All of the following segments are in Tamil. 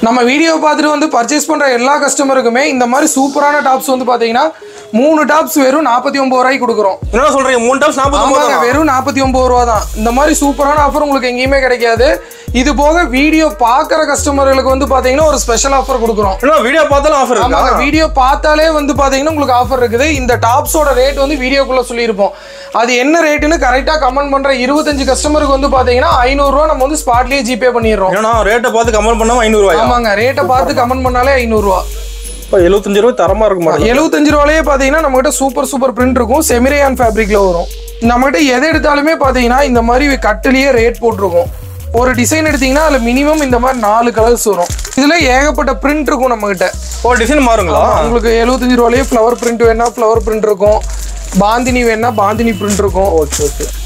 நம்ம வீடியோ பார்த்துட்டு வந்து பர்ச்சேஸ் பண்ணுற எல்லா கஸ்டமருக்குமே இந்த மாதிரி சூப்பரான டாப்ஸ் வந்து பார்த்தீங்கன்னா 3 டாப்ஸ் வெறும் 49 ரூபாய்க்கு கொடுக்குறோம். என்ன சொல்றீங்க? 3 டாப்ஸ் 49 ரூபாய் வெறும் 49 ரூபா தான். இந்த மாதிரி சூப்பரான ஆஃபர் உங்களுக்கு எங்கேயுமே கிடைக்காது. இது போக வீடியோ பார்க்குற கஸ்டமர்களுக்கு வந்து பார்த்தீங்கன்னா ஒரு ஸ்பெஷல் ஆஃபர் கொடுக்குறோம். வீடியோ பார்த்தாலும் ஆஃபர் இருக்கு. ஆமாங்க, வீடியோ பார்த்தாலே வந்து பார்த்தீங்கன்னா உங்களுக்கு ஆஃபர் இருக்குது. இந்த டாப்ஸோட ரேட் வந்து வீடியோக்குள்ள சொல்லியிருப்போம். அது என்ன ரேட்டுன்னு கரெக்டாக கமெண்ட் பண்ணுற 25 கஸ்டமருக்கு வந்து பார்த்தீங்கன்னா 500 ரூபா நம்ம வந்து ஸ்பாட்லேயே ஜிபே பண்ணிடுறோம். ஏன்னா ரேட்டை பார்த்து கமெண்ட் பண்ணாம 500 ரூபாய். ஆமாங்க, ரேட்டை பார்த்து கமெண்ட் பண்ணாலே 500 ரூபா. இப்போ 75 ரூபாய் தரமா இருக்கும். 75 ரூபாயிலே பார்த்தீங்கன்னா நம்மகிட்ட சூப்பர் பிரிண்ட் இருக்கும். செமிரேயான் ஃபேப்ரிக்ல வரும். நம்மகிட்ட எதை எடுத்தாலுமே பார்த்தீங்கன்னா இந்த மாதிரி கட்டிலேயே ரேட் போட்டிருக்கும். ஒரு டிசைன் எடுத்தீங்கன்னா அதுல மினிமம் இந்த மாதிரி 4 கலர்ஸ் வரும். இதுல ஏகப்பட்ட பிரிண்ட் இருக்கும் நம்மகிட்ட. ஒரு டிசைன் மாறுங்களா? உங்களுக்கு 75 ரூபாயிலே ஃப்ளவர் பிரிண்ட் வேணா ஃப்ளவர் பிரிண்ட் இருக்கும், பாந்தினி வேணா பாந்தினி பிரிண்ட் இருக்கும்.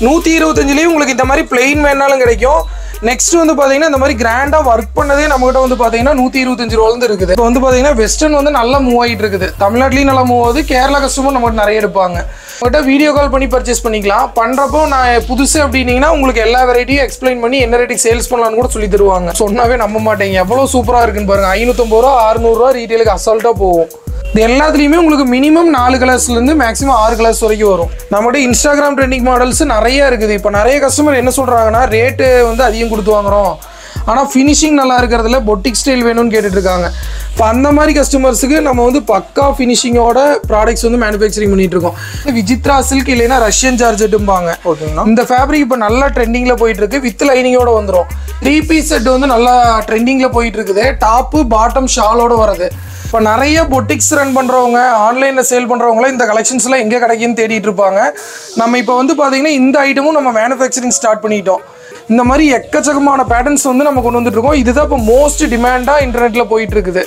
125லயும் உங்களுக்கு இந்த மாதிரி பிளெயின் வேணாலும் கிடைக்கும். நெக்ஸ்ட் வந்து பாத்தீங்கன்னா இந்த மாதிரி கிராண்டா ஒர்க் பண்ணதே நம்மகிட்ட வந்து பாத்தீங்கன்னா 125 ரூபாயில இருந்து இருக்குது. இப்போ வந்து பாத்தீங்கன்னா வெஸ்டர்ன் வந்து நல்லா மூவ் ஆகிட்டு இருக்குது. தமிழ்நாட்டிலயும் நல்லா மூவ் ஆகுது. கேரளா கஸ்டமர் நம்மகிட்ட நிறைய எடுப்பாங்க. நம்மகிட்ட வீடியோ கால் பண்ணி பர்ச்சேஸ் பண்ணிக்கலாம். பண்றப்போ நான் புதுசு அப்படின்னீங்கன்னா உங்களுக்கு எல்லா வெரைட்டியும் எக்ஸ்பிளைன் பண்ணி என்ன ரேட்டுக்கு சேல்ஸ் பண்ணலாம்னு கூட சொல்லி தருவாங்க. சொன்னாவே நம்ப மாட்டேங்க, எவ்வளவு சூப்பரா இருக்குன்னு பாருங்க. 550 ரூபா 600 ரூபா ரீட்டெயிலுக்கு அசால்ட்டா போகும். இது எல்லாத்துலேயுமே உங்களுக்கு மினிமம் 4 கலர்ஸ்லேருந்து மேக்ஸிமம் 6 கலர்ஸ் வரைக்கும் வரும். நம்மகிட்ட இன்ஸ்டாகிராம் ட்ரெண்டிங் மாடல்ஸ் நிறைய இருக்குது. இப்போ நிறைய கஸ்டமர் என்ன சொல்கிறாங்கன்னா ரேட்டு வந்து அதிகம் கொடுத்து வாங்குறோம், ஆனால் ஃபினிஷிங் நல்லா இருக்கிறதுல பொட்டிக் ஸ்டைல் வேணும்னு கேட்டுட்டு இருக்காங்க. இப்போ அந்த மாதிரி கஸ்டமர்ஸுக்கு நம்ம வந்து பக்கா ஃபினிஷிங்கோட ப்ராடக்ட்ஸ் வந்து மேனுஃபேக்சரிங் பண்ணிட்டு இருக்கோம். விசித்ரா சில்க் இல்லைன்னா ரஷ்யன் ஜார்ஜெட்டும்பாங்க. இந்த ஃபேப்ரிக் இப்போ நல்லா ட்ரெண்டிங்கில் போயிட்டு இருக்கு. வித் லைனிங்கோட வந்துடும். 3 பீஸ் செட் வந்து நல்லா ட்ரெண்டிங்கில் போயிட்டு இருக்குது. டாப்பு பாட்டம் ஷாலோட வருது. இப்போ நிறைய பொட்டிக்ஸ் ரன் பண்ணுறவங்க, ஆன்லைனில் சேல் பண்ணுறவங்களாம் இந்த கலெக்ஷன்ஸ்லாம் எங்கே கிடைக்குன்னு தேடிட்டு இருப்பாங்க. நம்ம இப்போ வந்து பார்த்தீங்கன்னா இந்த ஐட்டமும் நம்ம மேனுஃபேக்சரிங் ஸ்டார்ட் பண்ணிட்டோம். இந்த மாதிரி எக்கச்சக்கமான பேட்டர்ன்ஸ் வந்து நம்ம கொண்டு வந்துட்டு இருக்கோம். இதுதான் இப்போ மோஸ்ட் டிமாண்டாக இன்டர்நெட்டில் போயிட்டு இருக்குது.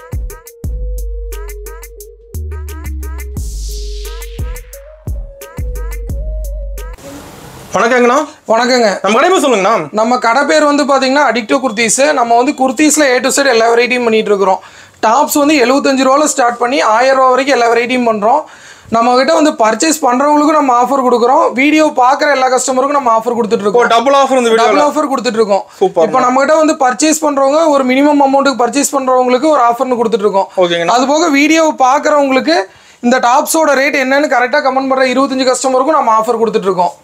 வணக்கங்கண்ணா. வணக்கங்க. நம்ம கடை பேர் சொல்லுங்கண்ணா. நம்ம கடை பேர் வந்து பார்த்தீங்கன்னா அடிக்டிவ் குர்த்திஸ். நம்ம வந்து குர்த்திஸில் A to Z எல்லா வெரைட்டியும் பண்ணிட்டு இருக்கிறோம். டாப்ஸ் வந்து 75 ரூபாயில் ஸ்டார்ட் பண்ணி 1000 ரூபா வரைக்கும் எல்லா வெரைட்டியும் பண்ணுறோம். நம்மகிட்ட வந்து பர்ச்சேஸ் பண்ணுறவங்களுக்கும் நம்ம ஆஃபர் கொடுக்குறோம். வீடியோ பார்க்குற எல்லா கஸ்டமருக்கும் நம்ம ஆஃபர் கொடுத்துட்டு இருக்கோம். டபுள் ஆஃபர் கொடுத்துட்டு இருக்கோம். இப்போ நம்மகிட்ட வந்து பர்ச்சேஸ் பண்ணுறவங்க ஒரு மினிமம் அமௌண்ட்டுக்கு பர்ச்சேஸ் பண்ணுறவங்களுக்கு ஒரு ஆஃபர்னு கொடுத்துட்டு இருக்கோம். அது போக வீடியோ பார்க்குறவங்களுக்கு இந்த டாப்ஸோட ரேட் என்னன்னு கரெக்டாக கமெண்ட் பண்ணுற 25 கஸ்டமருக்கும் நம்ம ஆஃபர் கொடுத்துட்டு இருக்கோம்.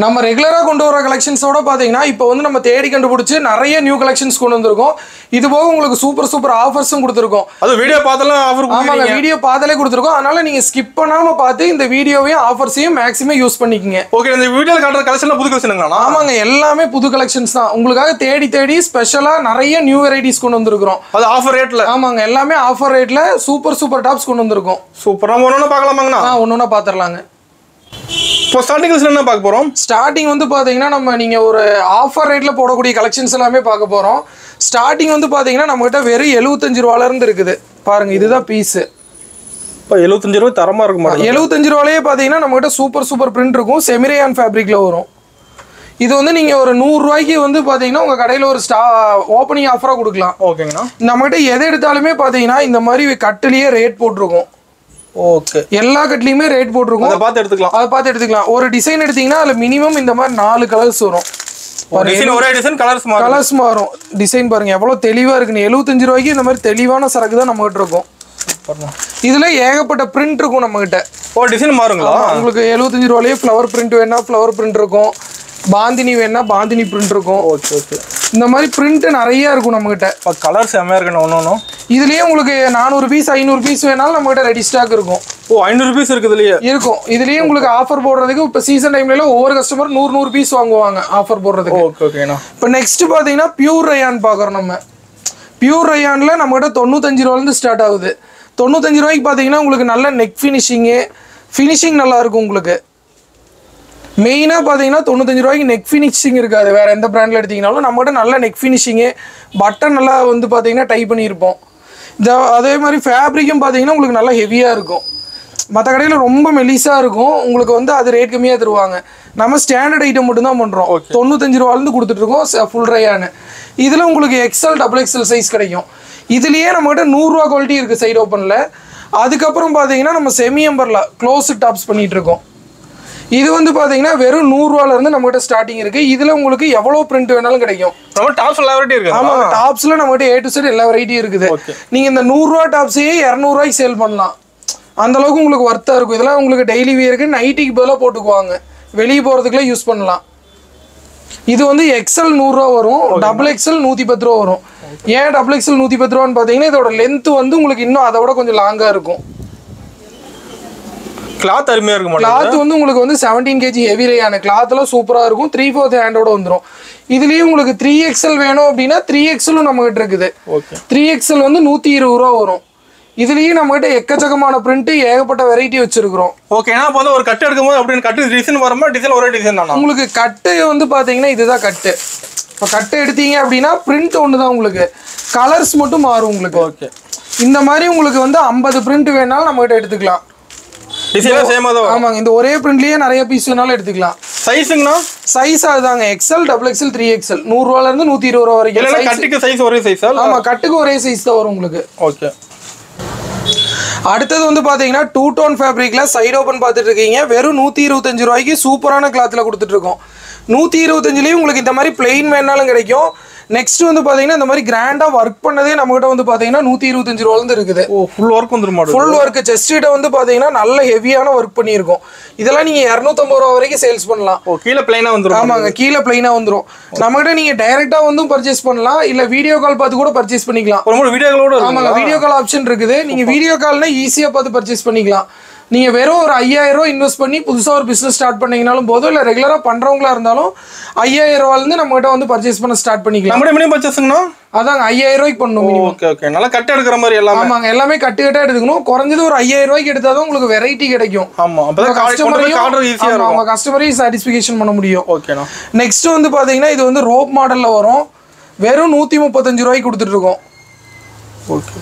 நம்ம ரெகுலராக கொண்டு வர கலெக்ஷன்ஸோட பார்த்தீங்கன்னா இப்போ வந்து நம்ம தேடி கண்டுபிடிச்சி நிறைய நியூ கலெக்ஷன்ஸ் கொண்டு வந்திருக்கோம். இது போக உங்களுக்கு சூப்பர் ஆஃபர்ஸும் கொடுத்துருக்கோம். அது வீடியோ பார்த்தாலும் ஆஃபர். ஆமாங்க, வீடியோ பார்த்தாலே கொடுத்துருக்கோம். அதனால நீங்கள் ஸ்கிப் பண்ணாமல் பார்த்து இந்த வீடியோவையும் ஆஃபர்ஸையும் மேக்ஸிமம் யூஸ் பண்ணிக்கங்க. ஓகே, இந்த வீடியோவில் காட்டுற கலெக்ஷன் புது கலெக்ஷனுங்களா? ஆமாங்க, எல்லாமே புது கலெக்ஷன்ஸ் தான். உங்களுக்காக தேடி ஸ்பெஷலாக நிறைய நியூ வெரைட்டிஸ் கொண்டு வந்திருக்கிறோம். அது ஆஃபர் ரேட்டில். ஆமாங்க, எல்லாமே ஆஃபர் ரேட்டில் சூப்பர் டாப்ஸ் கொண்டு வந்திருக்கோம். சூப்பர். நம்ம ஒன்று பார்க்கலாமாங்கண்ணா? ஒன்று பார்த்துடலாங்க. இப்போ ஸ்டார்டிங் என்ன பார்க்க போகிறோம்? ஸ்டார்டிங் வந்து பார்த்தீங்கன்னா நீங்கள் ஒரு ஆஃபர் ரேட்டில் போடக்கூடிய கலெக்ஷன்ஸ் எல்லாமே பார்க்க போகிறோம். ஸ்டார்டிங் வந்து பார்த்தீங்கன்னா நம்மகிட்ட வெறும் 75 ரூபாயிலேருந்து இருக்குது. பாருங்கள், இதுதான் பீஸு. இப்போ 75 ரூபாய் தரமாக இருக்கும். 75 ரூபாயிலேயே பார்த்தீங்கன்னா நம்மகிட்ட சூப்பர் பிரிண்ட் இருக்கும். செமிரேயான் ஃபேப்ரிக்கில் வரும். இது வந்து நீங்கள் ஒரு 100 ரூபாய்க்கு வந்து பார்த்தீங்கன்னா உங்கள் கடையில் ஒரு ஓப்பனிங் ஆஃபராக கொடுக்கலாம். ஓகேங்கண்ணா. நம்மகிட்ட எதை எடுத்தாலுமே பார்த்தீங்கன்னா இந்த மாதிரி கட்டிலேயே ரேட் போட்டிருக்கும். ஓகே, எல்லா கட்லையுமே ரேட் போட்டிருக்கும். அதை பார்த்து எடுத்துக்கலாம். ஒரு டிசைன் எடுத்தீங்கன்னா அதுல மினிமம் இந்த மாதிரி 4 கலர்ஸ் வரும். கலர்ஸ் மாறும். டிசைன் பாருங்க எவ்வளவு தெளிவா இருக்குன்னு. 75 ரூபாய்க்கு இந்த மாதிரி தெளிவான சரக்கு தான் நம்ம கிட்ட இருக்கும். இதுல ஏகப்பட்ட பிரிண்ட் இருக்கும் நம்ம கிட்ட. டிசைன் மாறுங்களா? உங்களுக்கு 75 ரூபாயிலேயே ஃப்ளவர் பிரிண்ட் வேணா ஃப்ளவர் பிரிண்ட் இருக்கும், பாந்தினி வேணா பாந்தினி பிரிண்ட் இருக்கும். ஓகே, இந்த மாதிரி பிரிண்ட் நிறைய இருக்கும் நம்ம கிட்ட. கலர்ஸ் செம்மையா இருக்கு. ஒன்னும் இதுலயே உங்களுக்கு 400 பீஸ் 500 பீஸ் வேணாலும் நம்ம கிட்ட ரெடி ஸ்டாக் இருக்கும். 500 பீஸ் இருக்கு. இதுலயே உங்களுக்கு ஆஃபர் போடுறதுக்கு இப்ப சீசன் டைம்ல ஒவ்வொரு கஸ்டமர் 100 பீஸ் வாங்குவாங்க ஆஃபர் போடுறதுக்கு. இப்ப நெக்ஸ்ட் பாத்தீங்கன்னா பியூர் ரயான் பாக்குறோம். நம்ம பியூர் ரயான்ல நம்ம கிட்ட 95 ரூபாயில இருந்து ஸ்டார்ட் ஆகுது. 95 ரூபாய்க்கு பாத்தீங்கன்னா உங்களுக்கு நல்ல நெக் ஃபினிஷிங் நல்லா இருக்கும். உங்களுக்கு மெயினா பாத்தீங்கன்னா 95 ரூபாய்க்கு நெக் ஃபினிஷிங் இருக்காது. வேற எந்த பிராண்ட்ல எடுத்தீங்கன்னாலும் நம்ம கிட்ட நல்ல நெக் ஃபினிஷிங், பட்டன் நல்லா வந்து பாத்தீங்கன்னா டைப் பண்ணியிருப்போம். அதே மாதிரி ஃபேப்ரிக்கும் பார்த்தீங்கன்னா உங்களுக்கு நல்லா ஹெவியாக இருக்கும். மற்ற கடையில் ரொம்ப மெலிசாக இருக்கும். உங்களுக்கு வந்து அது ரேட் கம்மியாக தருவாங்க. நம்ம ஸ்டாண்டர்ட் ஐட்டம் மட்டும்தான் பண்ணுறோம். 95 ரூபாயிலேருந்து கொடுத்துட்ருக்கோம் ஃபுல் ரயானு. இதில் உங்களுக்கு XL XXL சைஸ் கிடைக்கும். இதுலேயே நம்மகிட்ட 100 ரூபா குவாலிட்டி இருக்குது சைடு ஓப்பனில். அதுக்கப்புறம் பார்த்தீங்கன்னா நம்ம செமி எம்பரில் க்ளோஸ் டாப்ஸ் பண்ணிகிட்டு இருக்கோம். இது வந்து பாத்தீங்கன்னா வெறும் 100 ரூபாயில இருந்து நம்ம கிட்ட ஸ்டார்டிங் இருக்கு. இதுல உங்களுக்கு எவ்வளவு பிரிண்ட் வேணாலும் கிடைக்கும். நம்ம டாப்ஸ் எல்லா வெரைட்டி இருக்கு. ஆமா, டாப்ஸ்ல நம்ம கிட்ட A to Z எல்லா வெரைட்டியும் இருக்குது. நீங்க இந்த 100 ரூபா டாப்ஸையே 200 ரூபாய்க்கு சேல் பண்ணலாம். அந்த அளவுக்கு உங்களுக்கு வர்த்தா இருக்கும். இதெல்லாம் உங்களுக்கு டெய்லி வியருக்கு நைட்டிக்கு பதிலாக போட்டுக்குவாங்க, வெளியே போறதுக்குலாம் யூஸ் பண்ணலாம். இது வந்து XL 100 ரூபா வரும், XXL 110 ரூபா வரும். ஏன் XXL 110 ரூபான்னு பாத்தீங்கன்னா இதோட லென்த் வந்து உங்களுக்கு இன்னும் அதை விட கொஞ்சம் லாங்கா இருக்கும். கிளாத் அருமையா இருக்கும். கிளாத் வந்து உங்களுக்கு வந்து 17 kg ஹெவி ரேயான கிளாத்லாம் சூப்பரா இருக்கும். 3/4 ஹேண்டோட வந்துடும். இதுலயும் உங்களுக்கு 3XL வேணும் அப்படின்னா 3XL நம்ம கிட்ட இருக்குது. 3XL வந்து 120 ரூபா வரும். இதுலயும் நம்ம கிட்ட எக்கச்சக்கமான பிரிண்ட் ஏகப்பட்ட வெரைட்டி வச்சிருக்கிறோம். ஓகேனா அப்ப வந்து ஒரு கட் எடுக்கும்போது அப்படின்னு கட் டிசைன் வருமா, டிசைன் ஒரே டிசைன் தானா? உங்களுக்கு கட்டு வந்து பாத்தீங்கன்னா இதுதான் கட்டு. இப்போ கட்டு எடுத்தீங்க அப்படின்னா பிரிண்ட் ஒன்று தான், உங்களுக்கு கலர்ஸ் மட்டும் மாறும் உங்களுக்கு. ஓகே, இந்த மாதிரி உங்களுக்கு வந்து 50 பிரிண்ட் வேணாலும் நம்ம கிட்ட எடுத்துக்கலாம். டிசைன் சேமா தான். ஆமாங்க, இந்த ஒரே பிரிண்ட்லயே நிறைய பீஸ் வேணாலும் எடுத்துக்கலாம். சைஸ்ங்கனா சைஸ் அதுதாங்க XL, XXL, 3XL 100 ரூபாயில இருந்து 120 ரூபா வரைக்கும். இல்ல கட்டுக்கு சைஸ் ஒரே சைஸா? ஆமா, கட்டுக்கு ஒரே சைஸ் தான் வரும் உங்களுக்கு. ஓகே. அடுத்தது வந்து பாத்தீங்கன்னா 2 டோன் ஃபேப்ரிக்ல சைடு ஓபன் பார்த்துட்டு இருக்கீங்க. வெறும் 125 ரூபாய்க்கு சூப்பரான கிளாத்ல கொடுத்துட்டு இருக்கோம். 125லயும் உங்களுக்கு இந்த மாதிரி பிளெயின் வேணாலும் கிடைக்கும். நெக்ஸ்ட் வந்து பாத்தீங்கன்னா இந்த மாதிரி கிராண்டா ஒர்க் பண்ணதே நம்ம கிட்ட வந்து பாத்தீங்கன்னா 125 ரூபாயில இருந்து இருக்குது. ஓ, ஃபுல் ஒர்க் வந்துருமா? Full work. செஸ்ட் கிட்ட வந்து பாத்தீங்கன்னா நல்ல ஹெவியான ஒர்க் பண்ணியிருக்கோம். இதெல்லாம் நீங்க 250 ரூபா வரைக்கும் சேல்ஸ் பண்ணலாம். ஓ, கீழே பிளைனா வந்துரும். ஆமாங்க, கீழே பிளைனா வந்துரும். நம்ம கிட்ட நீங்க டைரக்டா வந்து பர்ச்சேஸ் பண்ணலாம், இல்ல வீடியோ கால் பார்த்து கூட பர்ச்சேஸ் பண்ணிக்கலாம். ஒரு வீடியோகளோட. ஆமாங்க, வீடியோ கால் ஆப்ஷன் இருக்குது. நீங்க வீடியோ கால்னா ஈஸியா பார்த்து பர்ச்சேஸ் பண்ணிக்கலாம். நீங்க வெறும் ஒரு 5000 ரூபாய் இன்வெஸ்ட் பண்ணி புதுசா ஒரு பிசினஸ் ஸ்டார்ட் பண்ணீங்கனாலும் போதும், இல்ல ரெகுலரா பண்றவங்களா இருந்தாலும் 5000 ரூபாயில இருந்து நம்ம கிட்ட வந்து பர்ச்சேஸ் பண்ண ஸ்டார்ட் பண்ணிக்கலாம். நம்ம மினிமம் பர்ச்சேஸ்ங்கனா அதாங்க 5000 ரூபாய்க்கு பண்ணணும். ஓகே ஓகே, நல்லா கட் எடுக்கிற மாதிரி எல்லாமே. ஆமாங்க, எல்லாமே கட்டு கட்டா எடுக்கணும். குறைஞ்சது ஒரு 5000 ரூபாய்க்கு எடுத்தாதான் உங்களுக்கு வெரைட்டி கிடைக்கும். ஆமா, அப்பதான் கஸ்டமருக்கு ஆர்டர் ஈஸியா இருக்கும். ஆமா, கஸ்டமரையும் சாட்டிஸ்ஃபிகேஷன் பண்ண முடியும். ஓகேனா. நெக்ஸ்ட் வந்து பாத்தீங்கன்னா இது வந்து ரோப் மாடல்ல வரும். வெறும் 135 ரூபாய்க்கு கொடுத்துட்டு இருக்கோம். ஓகே,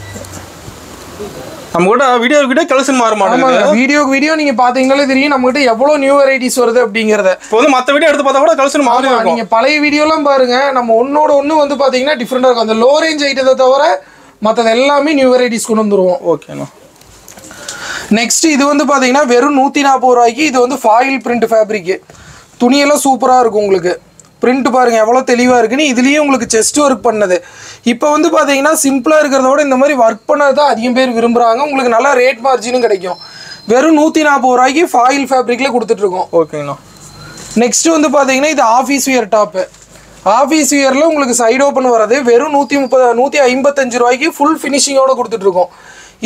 நம்ம கூட வீடியோ கலெக்ஷன் மாற மாட்டேங்குது. வீடியோ நீங்க பாத்தீங்கன்னாலே தெரியும் நம்ம கிட்ட எவ்வளவு நியூ வெரைட்டிஸ் வருது அப்படிங்கறத. இப்போ வந்து மத்த வீடியோ எடுத்து பார்த்தா கூட கலெக்ஷன் மாறி இருக்கும். நீங்க பழைய வீடியோலாம் பாருங்க, நம்ம ஒன்னோட ஒன்னு வந்து பாத்தீங்கன்னா டிஃபரெண்டா இருக்கும். அந்த லோ ரேஞ்ச் ஐட்டத்தை தவிர மற்றது எல்லாமே நியூ வெரைட்டிஸ் கொண்டு வந்துருவோம். ஓகேண்ணா. நெக்ஸ்ட் இது வந்து பாத்தீங்கன்னா வெறும் 140 ரூபாய்க்கு. இது வந்து ஃபாயில் பிரிண்ட் ஃபேப்ரிக். துணியெல்லாம் சூப்பரா இருக்கும். உங்களுக்கு பிரிண்ட் பாருங்க எவ்வளோ தெளிவாக இருக்குன்னு. இதுலேயே உங்களுக்கு செஸ்ட் ஒர்க் பண்ணது. இப்போ வந்து பார்த்தீங்கன்னா சிம்பிளாக இருக்கிறத விட இந்த மாதிரி ஒர்க் பண்ணது தான் அதிகம் பேர் விரும்புகிறாங்க. உங்களுக்கு நல்லா ரேட் மார்ஜினும் கிடைக்கும். வெறும் 140 ரூபாய்க்கு ஃபாயில் ஃபேப்ரிக்கில் கொடுத்துட்ருக்கோம். ஓகேண்ணா. நெக்ஸ்ட் வந்து பார்த்தீங்கன்னா இது ஆஃபீஸ் வியர் டாப்பு. ஆஃபீஸ் வியரில் உங்களுக்கு சைடு ஓப்பன் வர்றது வெறும் 155 ரூபாய்க்கு ஃபுல் ஃபினிஷிங்கோடு கொடுத்துட்ருக்கோம்.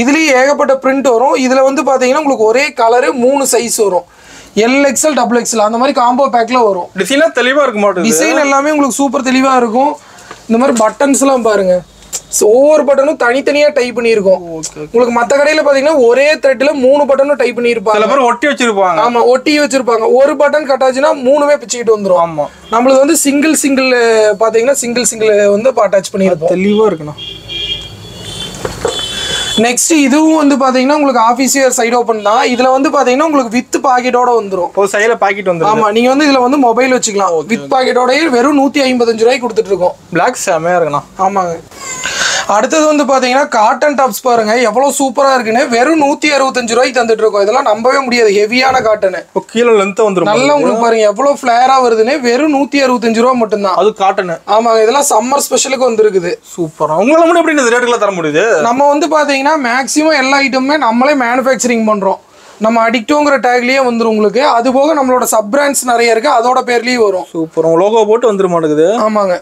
இதுலேயே ஏகப்பட்ட பிரிண்ட் வரும். இதில் வந்து பார்த்தீங்கன்னா உங்களுக்கு ஒரே கலரு 3 சைஸ் வரும். LXL, XXL அந்த மாதிரி காம்போ பேக்ல வரும். டிசைனா தெளிவா இருக்க மாட்டேங்குது. டிசைன் எல்லாமே உங்களுக்கு சூப்பர் தெளிவா இருக்கும். இந்த மாதிரி பட்டன்ஸ்லாம் பாருங்க, ஒவ்வொரு பட்டனும் தனித்தனியா டைப் பண்ணியிருக்கோம். உங்களுக்கு மற்ற கடையில பாத்தீங்கன்னா ஒரே த்ரெட்ல 3 பட்டனும் டைப் பண்ணியிருப்பாங்க. சில பேர் ஒட்டி வச்சிருப்பாங்க. ஆமா, ஒட்டி வச்சிருப்பாங்க. ஒரு பட்டன் கட்டாச்சுன்னா 3மே பிச்சுக்கிட்டு வந்துடும். ஆமா, நம்மளுக்கு வந்து சிங்கிள் பாத்தீங்கன்னா சிங்கிள் வந்து அட்டாச் பண்ணியிருப்போம். தெளிவா இருக்குண்ணா. நெக்ஸ்ட் இதுவும் வந்து பாத்தீங்கன்னா உங்களுக்கு ஆஃபீஸ் வியர் சைடு ஓப்பன் தான். இதுல வந்து பாத்தீங்கன்னா உங்களுக்கு வித் பாக்கெட்டோட வந்துரும். ஒரு சைடுல பாக்கெட் வந்துரும். ஆமா, நீங்க வந்து இதுல வந்து மொபைல் வச்சுக்கலாம். வித் பாக்கெட்டோட வெறும் 155 ரூபாய்க்கு கொடுத்துட்டு இருக்கோம். பிளாக் செமையா இருக்குண்ணா. ஆமாங்க. அடுத்தது வந்து பாத்தீங்கன்னா காட்டன் டாப்ஸ் பாருங்க எவ்வளவு சூப்பரா இருக்குன்னு. வெறும் 165 ரூபாய்க்கு தந்துட்டு இருக்கோம். இதெல்லாம் நம்பவே முடியாது, ஹெவியான காட்டன். கீழே லென்த் வந்துரும். நல்லா உங்களுக்கு பாருங்க எவ்வளவு ஃபிளேரா வருதுன்னு. வெறும் 165 ரூபா மட்டும்தான். அது காட்டன். ஆமாங்க, இதெல்லாம் சம்மர் ஸ்பெஷலுக்கு வந்துருக்குது. சூப்பரா. உங்களால மட்டும் எப்படி இந்த ரேட்டுல தர முடியுது? நம்ம வந்து பாத்தீங்கன்னா மேக்ஸிமம் எல்லா ஐட்டமுமே நம்மளே மேனுஃபேக்சரிங் பண்றோம். நம்ம அடிக்டோங்கிற டேக்லயே வந்துரும் உங்களுக்கு. அது போக நம்மளோட சப் பிராண்ட்ஸ் நிறைய இருக்கு, அதோட பேர்லயே வரும். சூப்பர். உங்க லோகோ போட்டு வந்துட மாட்டேங்குது. ஆமாங்க,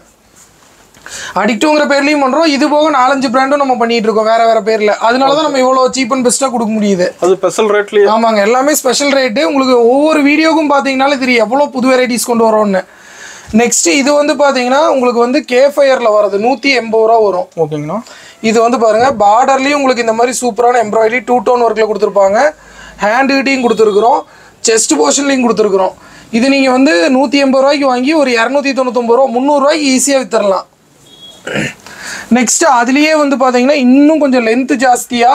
அடிக்டோங்கிற பேர்லயும் பண்றோம். இது போக 4-5 பிராண்டும் நம்ம பண்ணிட்டு இருக்கோம் வேற வேற பேர்ல. அதனாலதான் நம்ம இவ்வளவு சீப் அண்ட் பெஸ்டா கொடுக்க முடியுது. அது ஸ்பெஷல் ரேட்லயே. ஆமாங்க, எல்லாமே ஸ்பெஷல் ரேட்டு. உங்களுக்கு ஒவ்வொரு வீடியோக்கும் பாத்தீங்கன்னாலே தெரியும் எவ்வளவு புது வெரைட்டிஸ் கொண்டு வரோம்னு. நெக்ஸ்ட் இது வந்து பாத்தீங்கன்னா உங்களுக்கு வந்து கேஃபயர்ல வரது 180 ரூபா வரும். ஓகேங்கண்ணா. இது வந்து பாருங்க பார்டர்லயும் உங்களுக்கு இந்த மாதிரி சூப்பரான எம்ப்ராய்டரி 2 டோன் ஒர்க்ல கொடுத்துருப்பாங்க. ஹேண்ட் கிட்டையும் கொடுத்துருக்குறோம், செஸ்ட் போர்ஷன்லையும் கொடுத்துருக்குறோம். இது நீங்க வந்து 180 ரூபாய்க்கு வாங்கி ஒரு 299 ரூபா 300 ரூபாய்க்கு ஈஸியா வித்தரலாம். நெக்ஸ்ட் அதுலயே வந்து பாத்தீங்கன்னா இன்னும் கொஞ்சம் லென்த் ஜாஸ்தியா,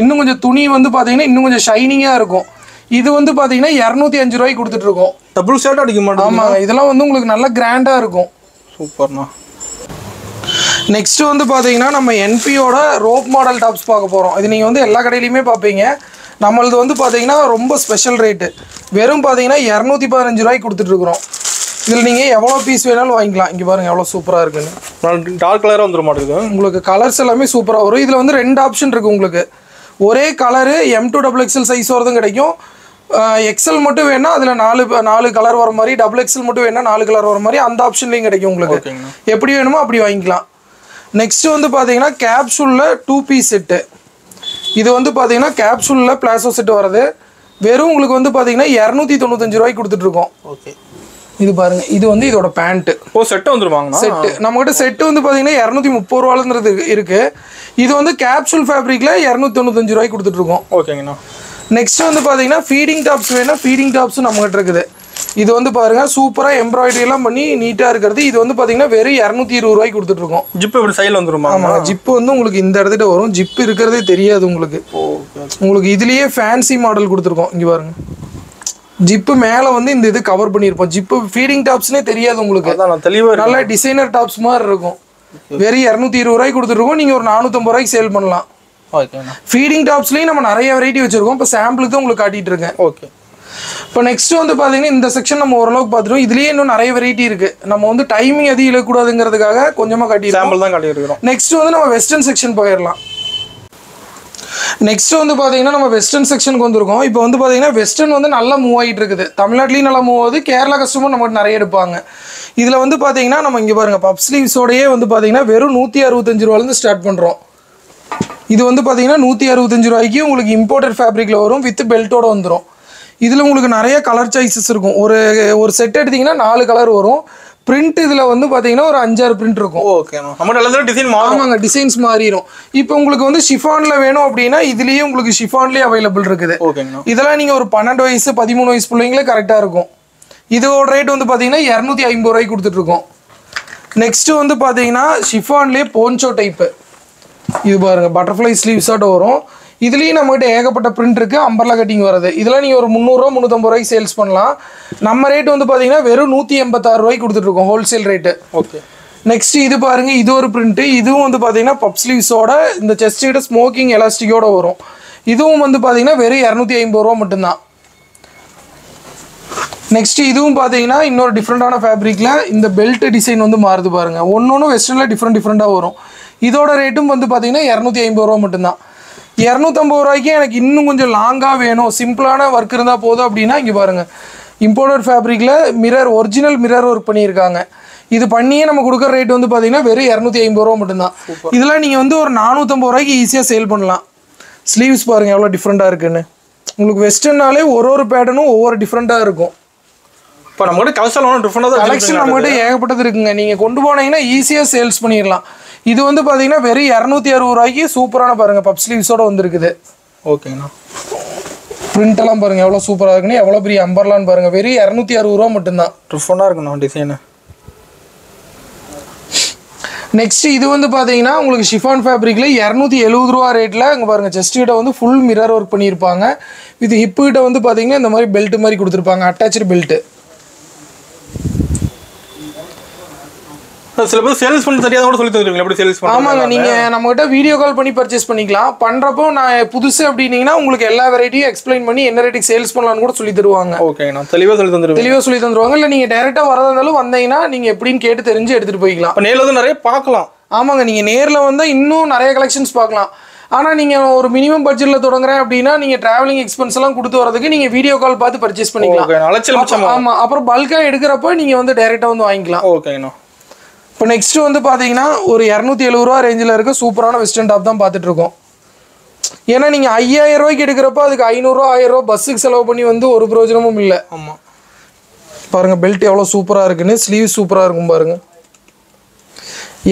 இன்னும் கொஞ்சம் துணி வந்து பாத்தீங்கன்னா இன்னும் கொஞ்சம் ஷைனிங்கா இருக்கும். இது வந்து பாத்தீங்கன்னா 205 ரூபாய்க்கு கொடுத்துட்டு இருக்கோம். டபுள் ஷர்ட் அடிக்க மாட்டோம். ஆமாங்க, இதெல்லாம் வந்து உங்களுக்கு நல்ல கிராண்டா இருக்கும். சூப்பர்ண்ணா. நெக்ஸ்ட் வந்து பாத்தீங்கன்னா நம்ம என்பியோட ரோப் மாடல் டாப்ஸ் பார்க்க போறோம். இது நீங்க வந்து எல்லா கடையிலுமே பார்ப்பீங்க. நம்மளது வந்து பார்த்தீங்கன்னா ரொம்ப ஸ்பெஷல் ரேட்டு, வெறும் பார்த்தீங்கன்னா 215 ரூபாய்க்கு கொடுத்துட்ருக்குறோம். இதில் நீங்கள் எவ்வளோ பீஸ் வேணாலும் வாங்கிக்கலாம். இங்கே பாருங்கள் எவ்வளோ சூப்பராக இருக்குன்னு. டார்க் கலராக வந்துட மாட்டேங்குது. உங்களுக்கு கலர்ஸ் எல்லாமே சூப்பராக வரும். இதில் வந்து 2 ஆப்ஷன் இருக்குது உங்களுக்கு. ஒரே கலரு M2XXL சைஸ் வரதும் கிடைக்கும். எக்ஸல் மட்டும் வேணா அதில் 4 கலர் வர மாதிரி, XXL மட்டும் வேணா 4 கலர் வர மாதிரி அந்த ஆப்ஷன்லேயும் கிடைக்கும் உங்களுக்கு. எப்படி வேணுமோ அப்படி வாங்கிக்கலாம். நெக்ஸ்ட் வந்து பார்த்தீங்கன்னா கேப்சூலில் 2 பீஸ் செட்டு. இது வந்து பார்த்தீங்கன்னா கேப்சூலில் பிளாசோ செட்டு வருது. வெறும் உங்களுக்கு வந்து பார்த்தீங்கன்னா 295 ரூபாய்க்கு கொடுத்துட்ருக்கோம். ஓகே, இது பாருங்க, இது வந்து இதோட பேண்ட்டு. செட்டு வந்துருவாங்க. செட்டு நம்மகிட்ட செட்டு வந்து பார்த்தீங்கன்னா 230 ரூபான்றது இருக்கு. இது வந்து கேப்சூல் ஃபேப்ரிக்ல 295 ரூபாய்க்கு கொடுத்துட்ருக்கோம். ஓகேங்கண்ணா. நெக்ஸ்ட் வந்து பார்த்தீங்கன்னா ஃபீடிங் டாப்ஸ் வேணா ஃபீடிங் டாப்ஸும் நம்மகிட்ட இருக்குது. இது வந்து பாருங்க சூப்பராக எம்ப்ராய்டரி எல்லாம் பண்ணி நீட்டாக இருக்கிறது. இது வந்து பார்த்தீங்கன்னா வெறும் 220 ரூபாய்க்கு கொடுத்துட்ருக்கோம். ஜிப்பு இப்படி சைடில் வந்துருமா? ஆமாம், ஜிப்பு வந்து உங்களுக்கு இந்த இடத்துல வரும். ஜிப்பு இருக்கிறதே தெரியாது உங்களுக்கு. உங்களுக்கு இதுலேயே ஃபேன்சி மாடல் கொடுத்துருக்கோம். இங்கே பாருங்க, ஜிப்பு மேலே வந்து இந்த இது கவர் பண்ணியிருப்போம். ஜிப்பு ஃபீடிங் டாப்ஸ்னே தெரியாது உங்களுக்கு. தெளிவாக நல்ல டிசைனர் டாப்ஸ் மாதிரி இருக்கும். வெறும் 220 ரூபாய்க்கு கொடுத்துருக்கோம். நீங்கள் ஒரு 450 ரூபாய்க்கு சேல் பண்ணலாம். ஃபீடிங் டாப்ஸ்லேயும் நம்ம நிறைய வெரைட்டி வச்சுருக்கோம். இப்போ சாம்பிளுக்கு தான் உங்களுக்கு காட்டிகிட்டு இருக்கேன். ஓகே. இப்போ நெக்ஸ்ட் வந்து பார்த்தீங்கன்னா இந்த செக்ஷன் நம்ம ஓரளவுக்கு பார்த்துருவோம். இதுலேயே இன்னும் நிறைய வெரைட்டி இருக்குது. நம்ம வந்து டைமிங் எதுவும் இழக்கூடாதுங்கிறதுக்காக கொஞ்சமாக சாம்பிள் தான் காட்டியிருக்கிறோம். நெக்ஸ்ட் வந்து நம்ம வெஸ்டர்ன் செக்ஷன் போயிடலாம். நெக்ஸ்ட் வந்து பார்த்தீங்கன்னா நம்ம வெஸ்டர்ன் செக்ஷனுக்கு வந்திருக்கோம். இப்போ வந்து பார்த்தீங்கன்னா வெஸ்டர்ன் வந்து நல்லா மூவ் ஆகிட்டு இருக்குது. தமிழ்நாட்டிலையும் நல்லா மூவ் ஆகுது. கேரளா கஸ்டமர் நம்மகிட்ட நிறைய எடுப்பாங்க. இதில் வந்து பார்த்தீங்கன்னா நம்ம இங்கே பாருங்கள், பப் ஸ்லீவ்ஸோடையே வந்து பார்த்தீங்கன்னா வெறும் 165 ரூபாயிலேருந்து ஸ்டார்ட் பண்ணுறோம். இது வந்து பார்த்தீங்கன்னா 165 ரூபாய்க்கு உங்களுக்கு இம்போர்ட்டட் ஃபேப்ரிக்கில் வரும். வித் பெல்ட்டோட வந்துடும். இதில் உங்களுக்கு நிறைய கலர் சாய்ஸஸ் இருக்கும். ஒரு செட் எடுத்திங்கன்னா 4 கலர் வரும். பிரிண்ட் இதில் வந்து பார்த்தீங்கன்னா ஒரு 5-6 பிரிண்ட் இருக்கும். ஓகே, நம்ம டிசைன் ஆமாங்க, டிசைன்ஸ் மாறிடும். இப்போ உங்களுக்கு வந்து ஷிஃபானில் வேணும் அப்படின்னா இதுலேயே உங்களுக்கு ஷிஃபான்லேயே அவைலபிள் இருக்குது. ஓகேங்க. இதெல்லாம் நீங்கள் ஒரு 12 வயசு 13 வயசு பிள்ளைங்களே கரெக்டாக இருக்கும். இதோட ரேட் வந்து பார்த்தீங்கன்னா 250 ரூபாய்க்கு கொடுத்துட்ருக்கோம். நெக்ஸ்ட்டு வந்து பார்த்தீங்கன்னா ஷிஃபான்லேயே போன்சோ டைப்பு. இது பாருங்கள், பட்டர்ஃப்ளை ஸ்லீவ்ஸாட்ட வரும். இதுலேயும் நம்மகிட்ட ஏகப்பட்ட பிரிண்ட் இருக்குது. அம்பர்லா கட்டிங் வருது. இதெல்லாம் நீங்கள் ஒரு 300 ரூபா 350 ரூபாய்க்கு சேல்ஸ் பண்ணலாம். நம்ம ரேட் வந்து பார்த்தீங்கன்னா வெறும் 186 ரூபாய்க்கு கொடுத்துட்ருக்கோம் ஹோல்சேல் ரேட்டு. ஓகே. நெக்ஸ்ட் இது பாருங்கள், இது ஒரு பிரிண்ட்டு. இதுவும் வந்து பார்த்தீங்கன்னா பப் ஸ்லீவ்ஸோட இந்த செஸ்ட் கிட்ட ஸ்மோக்கிங் எலாஸ்டிக்கோட வரும். இதுவும் வந்து பார்த்தீங்கன்னா வெறும் 250 ரூபா மட்டும்தான். நெக்ஸ்ட் இதுவும் பார்த்தீங்கன்னா இன்னொரு டிஃப்ரெண்டான ஃபேப்ரிக்கில் இந்த பெல்ட் டிசைன் வந்து மாறுது பாருங்கள். ஒன்று வெஸ்டர்னில் டிஃப்ரெண்ட்டாக வரும். இதோட ரேட்டும் வந்து பார்த்தீங்கன்னா 250 ரூபா மட்டும்தான். 250 ரூபாய்க்கு எனக்கு இன்னும் கொஞ்சம் லாங்காக வேணும், சிம்பிளான ஒர்க் இருந்தால் போதும் அப்படின்னா இங்கே பாருங்கள், இம்போர்ட்டட் ஃபேப்ரிக்கில் மிரர், ஒரிஜினல் மிரர் ஒர்க் பண்ணியிருக்காங்க. இது பண்ணியே நம்ம கொடுக்குற ரேட் வந்து பார்த்தீங்கன்னா வெறும் 250 ரூபா மட்டும்தான். இதெல்லாம் நீங்கள் வந்து ஒரு 450 ரூபாய்க்கு ஈஸியாக சேல் பண்ணலாம். ஸ்லீவ்ஸ் பாருங்கள் எவ்வளோ டிஃப்ரெண்ட்டாக இருக்குன்னு. உங்களுக்கு வெஸ்டர்னாலே ஒரு பேட்டர்னும் ஒவ்வொரு டிஃப்ரெண்ட்டாக இருக்கும். இப்போ நம்மகிட்ட கலெக்ஷன் நம்மகிட்ட ஏகப்பட்டது இருக்குங்க. நீங்கள் கொண்டு போனீங்கன்னா ஈஸியாக சேல்ஸ் பண்ணிடலாம். இது வந்து பார்த்தீங்கன்னா வெறும் 260 ரூபாய்க்கு சூப்பரான பாருங்கள் பப் ஸ்லீவ்ஸோட வந்துருக்குது. ஓகேங்கண்ணா. பிரிண்ட் எல்லாம் பாருங்கள் எவ்வளோ சூப்பராக இருக்குன்னு, எவ்வளோ பெரிய அம்பர்லான்னு பாருங்கள். வெறும் 260 ரூபா மட்டும்தான். டிஃப்ரெண்டாக இருக்குண்ணா டிசைனு. நெக்ஸ்ட் இது வந்து பார்த்தீங்கன்னா உங்களுக்கு ஷிஃபான் ஃபேப்ரிக்கில் 270 ரூபா ரேட்டில் அங்கே பாருங்கள், செஸ்ட் கிட்ட வந்து ஃபுல் மிரர் ஒர்க் பண்ணியிருப்பாங்க. இது ஹிப்பு கிட்ட வந்து பார்த்தீங்கன்னா இந்த மாதிரி பெல்ட் மாதிரி கொடுத்துருப்பாங்க, அட்டாச்சு பெல்ட்டு. சில பேர் சேல்ஸ் பண்ண தெரியாத கூட சொல்லி தருவீங்களா எப்படி சேல்ஸ் பண்ணுவாங்க? ஆமாங்க, நீங்கள் நம்மகிட்ட வீடியோ கால் பண்ணி பர்ச்சேஸ் பண்ணிக்கலாம். பண்ணுறப்போ நான் புதுசு அப்படின்னீங்கன்னா உங்களுக்கு எல்லா வெரைட்டியும் எக்ஸ்பிளைன் பண்ணி என்ன ரேட்டுக்கு சேல்ஸ் பண்ணலான்னு கூட சொல்லி தருவாங்க. ஓகேண்ணா, தெளிவாக சொல்லி தந்துருவாங்க. இல்லை நீங்கள் டேரெக்டாக வரதா இருந்தாலும் வந்தீங்கன்னா நீங்கள் எப்படின்னு கேட்டு தெரிஞ்சு எடுத்துகிட்டு போய்க்கலாம். நேரில் வந்து நிறைய பார்க்கலாம். ஆமாங்க, நீங்கள் நேரில் வந்தால் இன்னும் நிறைய கலெக்ஷன்ஸ் பார்க்கலாம். ஆனால் நீங்கள் ஒரு மினிமம் பட்ஜெட்டில் தொடங்குறேன் அப்படின்னா நீங்கள் ட்ராவலிங் எக்ஸ்பென்ஸ் எல்லாம் கொடுத்து வரதுக்கு நீங்கள் வீடியோ கால் பார்த்து பர்ச்சேஸ் பண்ணிக்கலாம். ஆமாம், அப்புறம் பல்காக எடுக்கிறப்போ நீங்கள் வந்து டேரெக்டாக வந்து வாங்கிக்கலாம். ஓகேண்ணா. இப்போ நெக்ஸ்ட் வந்து பார்த்தீங்கன்னா ஒரு 270 ரூபா ரேஞ்சில் இருக்க சூப்பரான வெஸ்டர்ன் டாப் தான் பார்த்துட்டு இருக்கோம். ஏன்னா நீங்கள் 5000 ரூபாய்க்கு எடுக்கிறப்ப அதுக்கு 500 ரூபா 1000 ரூபா பஸ்ஸுக்கு செலவு பண்ணி வந்து ஒரு பிரயோஜனமும் இல்லை. ஆமாம், பாருங்கள் பெல்ட் எவ்வளோ சூப்பராக இருக்குன்னு, ஸ்லீவ் சூப்பராக இருக்கும் பாருங்கள்.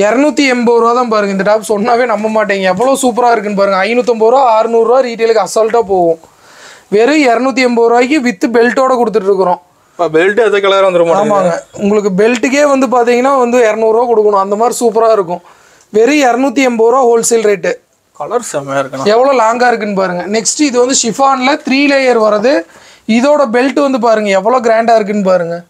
280 ரூபா தான் பாருங்கள். இந்த டாப் சொன்னாவே நம்ப மாட்டேங்க, எவ்வளோ சூப்பராக இருக்குன்னு பாருங்கள். 550 ரூபா 600 ரூபா ரீட்டெயிலுக்கு அசால்ட்டாக போகும். வெறும் 280 ரூபாய்க்கு வித் பெல்ட்டோட கொடுத்துட்ருக்குறோம். பெல்ட் அதே கலர் வந்துடும். ஆமாங்க, உங்களுக்கு பெல்ட்டுக்கே வந்து பார்த்தீங்கன்னா வந்து 200 ரூபா கொடுக்கணும், அந்த மாதிரி சூப்பராக இருக்கும். வெறும் 280 ரூபா ஹோல்சேல் ரேட்டு. கலர் செம்மையாக இருக்கு, எவ்வளோ லாங்காக இருக்குன்னு பாருங்கள். நெக்ஸ்ட் இது வந்து ஷிஃபானில் 3 லேயர் வருது. இதோட பெல்ட் வந்து பாருங்கள் எவ்வளோ கிராண்டாக இருக்குன்னு பாருங்கள்.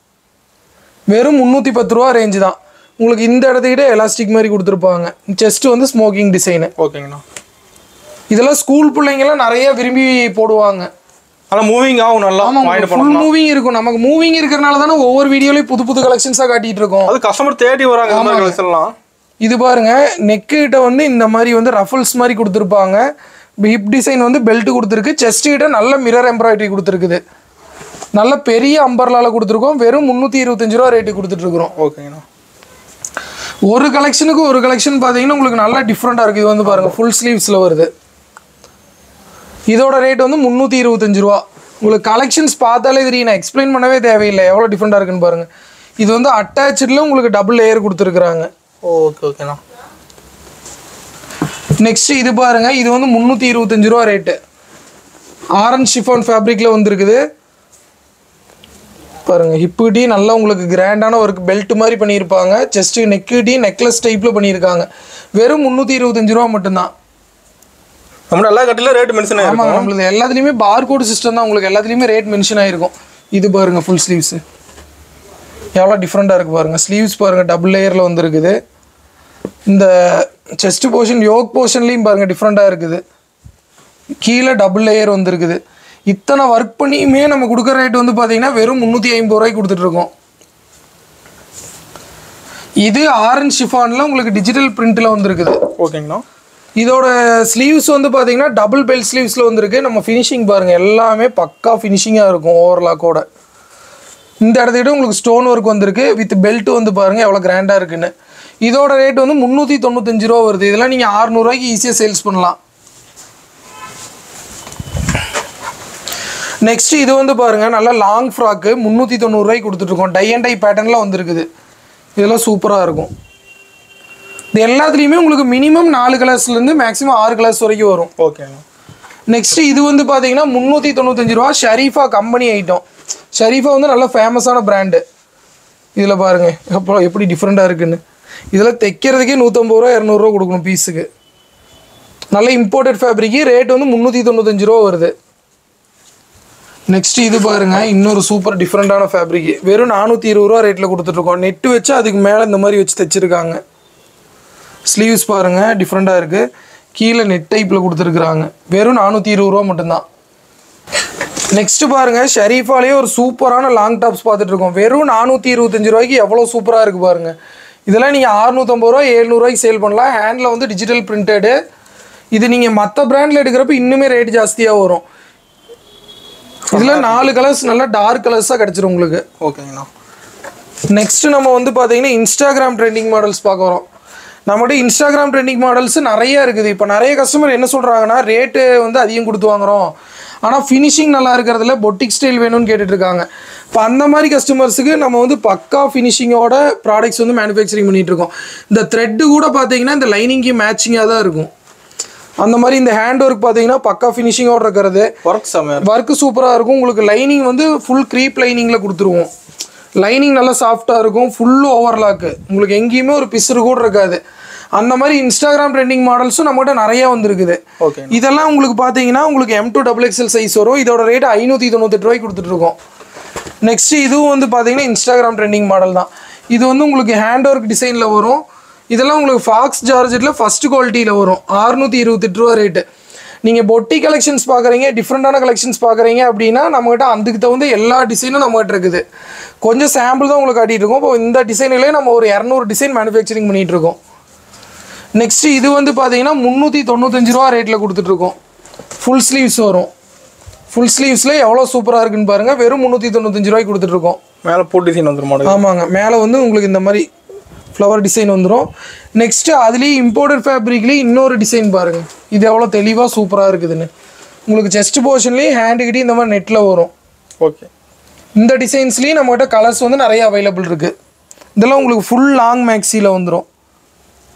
வெறும் 310 ரூபா ரேஞ்சு தான். உங்களுக்கு இந்த இடத்துக்கிட்ட எலாஸ்டிக் மாதிரி கொடுத்துருப்பாங்க. செஸ்ட் வந்து ஸ்மோக்கிங் டிசைனு. ஓகேங்கண்ணா. இதெல்லாம் ஸ்கூல் பிள்ளைங்கலாம் நிறைய விரும்பி போடுவாங்க. ஆனால் மூவிங் ஆகும் நல்லா. ஃபுல் மூவிங் இருக்கும். நமக்கு மூவிங் இருக்கிறனால தானே ஒவ்வொரு வீடியோலையும் புது புது கலெக்ஷன்ஸாக காட்டிட்டு இருக்கோம். அது கஸ்டமர் தேடி வராங்க இந்த மாதிரி கலெக்ஷன்லாம். இது பாருங்க, நெக்கு கிட்ட வந்து இந்த மாதிரி வந்து ரஃபல்ஸ் மாதிரி கொடுத்துருப்பாங்க. ஹிப் டிசைன் வந்து பெல்ட் கொடுத்துருக்கு. செஸ்ட் கிட்ட நல்ல மிரர் எம்ப்ராய்டரி கொடுத்துருக்குது. நல்ல பெரிய அம்பர்லால கொடுத்துருக்கோம். வெறும் 325 ரூபா ரேட்டு கொடுத்துட்டு இருக்கிறோம். ஓகேங்கண்ணா. ஒரு கலெக்ஷனுக்கு ஒரு கலெக்ஷன் பார்த்தீங்கன்னா உங்களுக்கு நல்லா டிஃப்ரெண்டாக இருக்குது. இது வந்து பாருங்கள் ஃபுல் ஸ்லீவ்ஸில் வருது. இதோட ரேட் வந்து 325 ரூபா. உங்களுக்கு கலெக்ஷன்ஸ் பார்த்தாலே தெரியும், நான் எக்ஸ்பிளைன் பண்ணவே தேவையில்லை எவ்வளோ டிஃப்ரெண்டாக இருக்குன்னு பாருங்கள். இது வந்து அட்டாச்சில் உங்களுக்கு டபுள் லேயர் கொடுத்துருக்குறாங்க. ஓகே ஓகேண்ணா. நெக்ஸ்ட் இது பாருங்கள், இது வந்து 325 ரூபா ரேட்டு. ஆரஞ்ச் ஷிஃபான் ஃபேப்ரிக்கில் வந்துருக்குது பாருங்க. ஹிப்புடி நல்லா உங்களுக்கு கிராண்டான ஒர்க் பெல்ட் மாதிரி பண்ணியிருப்பாங்க. செஸ்ட் நெக்குடி நெக்லஸ் டைப்பில் பண்ணியிருக்காங்க. வெறும் 325 ரூபா மட்டும்தான். நம்ம எல்லா கட்டிலும் ரேட் மென்ஷன் ஆகிருக்கும். ஆமாம், நம்மளுக்கு எல்லாத்துலேயுமே பார்கோட் சிஸ்டம் தான். உங்களுக்கு எல்லாத்துலேயுமே ரேட் மென்ஷன் ஆகிருக்கும். இது பாருங்கள் ஃபுல் ஸ்லீவ்ஸு எவ்வளோ டிஃப்ரெண்ட்டாக இருக்குது பாருங்கள். ஸ்லீவ்ஸ் பாருங்கள் டபுள் லேயரில் வந்துருக்குது. இந்த செஸ்ட் போர்ஷன் யோக் போர்ஷன்லேயும் பாருங்கள் டிஃப்ரெண்ட்டாக இருக்குது. கீழே டபுள் லேயர் வந்துருக்குது. இத்தனை ஒர்க் பண்ணியுமே நம்ம கொடுக்குற ரேட் வந்து பார்த்தீங்கன்னா வெறும் 350 ரூபாய்க்கு கொடுத்துட்ருக்கோம். இது ஆரஞ்ச் ஷிஃபானில் உங்களுக்கு டிஜிட்டல் பிரிண்டில் வந்துருக்குது. ஓகேங்கண்ணா. இதோட ஸ்லீவ்ஸ் வந்து பார்த்தீங்கன்னா டபுள் பெல் ஸ்லீவ்ஸில் வந்துருக்கு. நம்ம ஃபினிஷிங் பாருங்கள் எல்லாமே பக்கா ஃபினிஷிங்காக இருக்கும். ஓவர்லாக்கோட இந்த இடத்துக்கிட்ட உங்களுக்கு ஸ்டோன் ஒர்க் வந்திருக்கு. வித் பெல்ட் வந்து பாருங்கள் எவ்வளோ கிராண்டாக இருக்குன்னு. இதோட ரேட் வந்து 395 ரூபா வருது. இதெல்லாம் நீங்கள் 600 ரூபாய்க்கு ஈஸியாக சேல்ஸ் பண்ணலாம். நெக்ஸ்ட் இது வந்து பாருங்கள் நல்லா லாங் ஃப்ராக்கு 390 ரூபாய்க்கு கொடுத்துட்ருக்கோம். டை அண்ட் டை பேட்டர்னில் வந்துருக்குது. இதெல்லாம் சூப்பராக இருக்கும். இது எல்லாத்துலேயுமே உங்களுக்கு மினிமம் 4 கலர்ஸ்லேருந்து மேக்ஸிமம் 6 கலர்ஸ் வரைக்கும் வரும். ஓகேண்ணா. நெக்ஸ்ட் இது வந்து பார்த்தீங்கன்னா 395 ரூபா. Sharifa company item. ஷரீஃபா வந்து நல்ல ஃபேமஸான பிராண்டு. இதில் பாருங்கள் அப்புறம் எப்படி டிஃப்ரெண்ட்டாக இருக்குன்னு. இதில் தைக்கிறதுக்கே 150 ரூபா 200 ரூபா கொடுக்கணும் பீஸுக்கு. நல்ல இம்போர்ட்டட் ஃபேப்ரிக்கு. ரேட் வந்து 395 ரூபா வருது. நெக்ஸ்ட் இது பாருங்கள் இன்னொரு சூப்பர் டிஃப்ரெண்ட்டான ஃபேப்ரிக். வெறும் 420 ரூபா ரேட்டில் கொடுத்துட்ருக்கோம். நெட்டு வச்சு அதுக்கு மேலே இந்த மாதிரி வச்சு தைச்சிருக்காங்க. ஸ்லீவ்ஸ் பாருங்கள் டிஃப்ரெண்ட்டாக இருக்குது. கீழே நெட் டைப்பில் கொடுத்துருக்குறாங்க. வெறும் 420 ரூபா மட்டும்தான். நெக்ஸ்ட் பாருங்கள் ஷரீஃபாலேயே ஒரு சூப்பரான லாங் டாப்ஸ் பார்த்துட்ருக்கோம். வெறும் 425 ரூபாய்க்கு எவ்வளோ சூப்பராக இருக்குது பாருங்கள். இதெல்லாம் நீங்கள் 650 ரூபா 700 ரூபாய்க்கு சேல் பண்ணலாம். ஹேண்டில் வந்து டிஜிட்டல் பிரிண்டடு. இது நீங்கள் மற்ற பிராண்டில் எடுக்கிறப்ப இன்னுமே ரேட் ஜாஸ்தியாக வரும். இதில் 4 கலர்ஸ் நல்லா டார்க் கலர்ஸாக கிடச்சிரும் உங்களுக்கு. ஓகேங்கண்ணா. நெக்ஸ்ட் நம்ம வந்து பார்த்தீங்கன்னா இன்ஸ்டாகிராம் ட்ரெண்டிங் மாடல்ஸ் பார்க்க வரோம். நம்மகிட்ட இன்ஸ்டாகிராம் ட்ரெண்டிங் மாடல்ஸ் நிறைய இருக்குது. இப்போ நிறைய கஸ்டமர் என்ன சொல்கிறாங்கன்னா ரேட்டு வந்து அதிகம் கொடுத்து வாங்குகிறோம், ஆனால் ஃபினிஷிங் நல்லா இருக்கிறதுல பொட்டிக் ஸ்டைல் வேணும்னு கேட்டுட்ருக்காங்க. இப்போ அந்த மாதிரி கஸ்டமர்ஸுக்கு நம்ம வந்து பக்கா ஃபினிஷிங்கோட ப்ராடக்ட்ஸ் வந்து மேனுஃபேக்சரிங் பண்ணிகிட்ருக்கோம். இந்த த்ரெட்டு கூட பார்த்தீங்கன்னா இந்த லைனிங்க்கு மேட்சிங்காக தான் இருக்கும். அந்த மாதிரி இந்த ஹேண்ட் ஒர்க் பார்த்தீங்கன்னா பக்கா ஃபினிஷிங்கோடு இருக்கிறது. ஒர்க்கு சூப்பராக இருக்கும். உங்களுக்கு லைனிங் வந்து ஃபுல் க்ரீப் லைனிங்கில் கொடுத்துருவோம். லைனிங் நல்லா சாஃப்டாக இருக்கும். Full overlock. உங்களுக்கு எங்கேயுமே ஒரு பிசுறு கூட இருக்காது. அந்த மாதிரி இன்ஸ்டாகிராம் ட்ரெண்டிங் மாடல்ஸும் நம்மகிட்ட நிறையா வந்துருக்குது. ஓகே. இதெல்லாம் உங்களுக்கு பார்த்தீங்கன்னா உங்களுக்கு M2 XXL சைஸ் வரும். இதோட ரேட் 598 ரூபாய்க்கு கொடுத்துட்ருக்கோம். நெக்ஸ்ட் இதுவும் வந்து பார்த்தீங்கன்னா இன்ஸ்டாகிராம் ட்ரெண்டிங் மாடல் தான். இது வந்து உங்களுக்கு ஹேண்ட் ஒர்க் டிசைனில் வரும். இதெல்லாம் உங்களுக்கு ஃபாக்ஸ் ஜார்ஜெட்டில் ஃபஸ்ட் குவாலிட்டியில் வரும். 628 ரூபா ரேட்டு. நீங்கள் பொட்டி கலெக்ஷன்ஸ் பார்க்குறீங்க, டிஃப்ரெண்ட்டான கலெக்ஷன்ஸ் பார்க்குறீங்க அப்படின்னா நம்மகிட்ட அதுக்கு தகுந்த எல்லா டிசைனும் நம்மகிட்ட இருக்குது. கொஞ்சம் சாம்பிள் தான் உங்களுக்கு காட்டிகிட்டு இருக்கோம். இப்போ இந்த டிசைனிலே நம்ம ஒரு 200 டிசைன் மேனுஃபேக்சரிங் பண்ணிகிட்ருக்கோம். நெக்ஸ்ட் இது வந்து பார்த்தீங்கன்னா 395 ரூபா ரேட்டில் கொடுத்துட்ருக்கோம். ஃபுல் ஸ்லீவ்ஸ் வரும். ஃபுல் ஸ்லீவ்ஸில் எவ்வளோ சூப்பராக இருக்குன்னு பாருங்கள். வெறும் 395 ரூபாய்க்கு கொடுத்துட்ருக்கோம். மேலே பூ டிசைன் வந்துடும். ஆமாங்க, மேலே வந்து உங்களுக்கு இந்த மாதிரி ஃப்ளவர் டிசைன் வந்துடும். நெக்ஸ்ட்டு அதுலேயும் இம்போர்ட்டட் ஃபேப்ரிக்லேயும் இன்னொரு டிசைன் பாருங்கள். இது எவ்வளோ தெளிவாக சூப்பராக இருக்குதுன்னு. உங்களுக்கு செஸ்ட் போர்ஷன்லேயும் ஹேண்டுக்கிட்டே இந்த மாதிரி நெட்டில் வரும். ஓகே. இந்த டிசைன்ஸ்லேயும் நம்மகிட்ட கலர்ஸ் வந்து நிறைய அவைலபிள் இருக்குது. இதெல்லாம் உங்களுக்கு ஃபுல் லாங் மேக்ஸியில் வந்துடும்.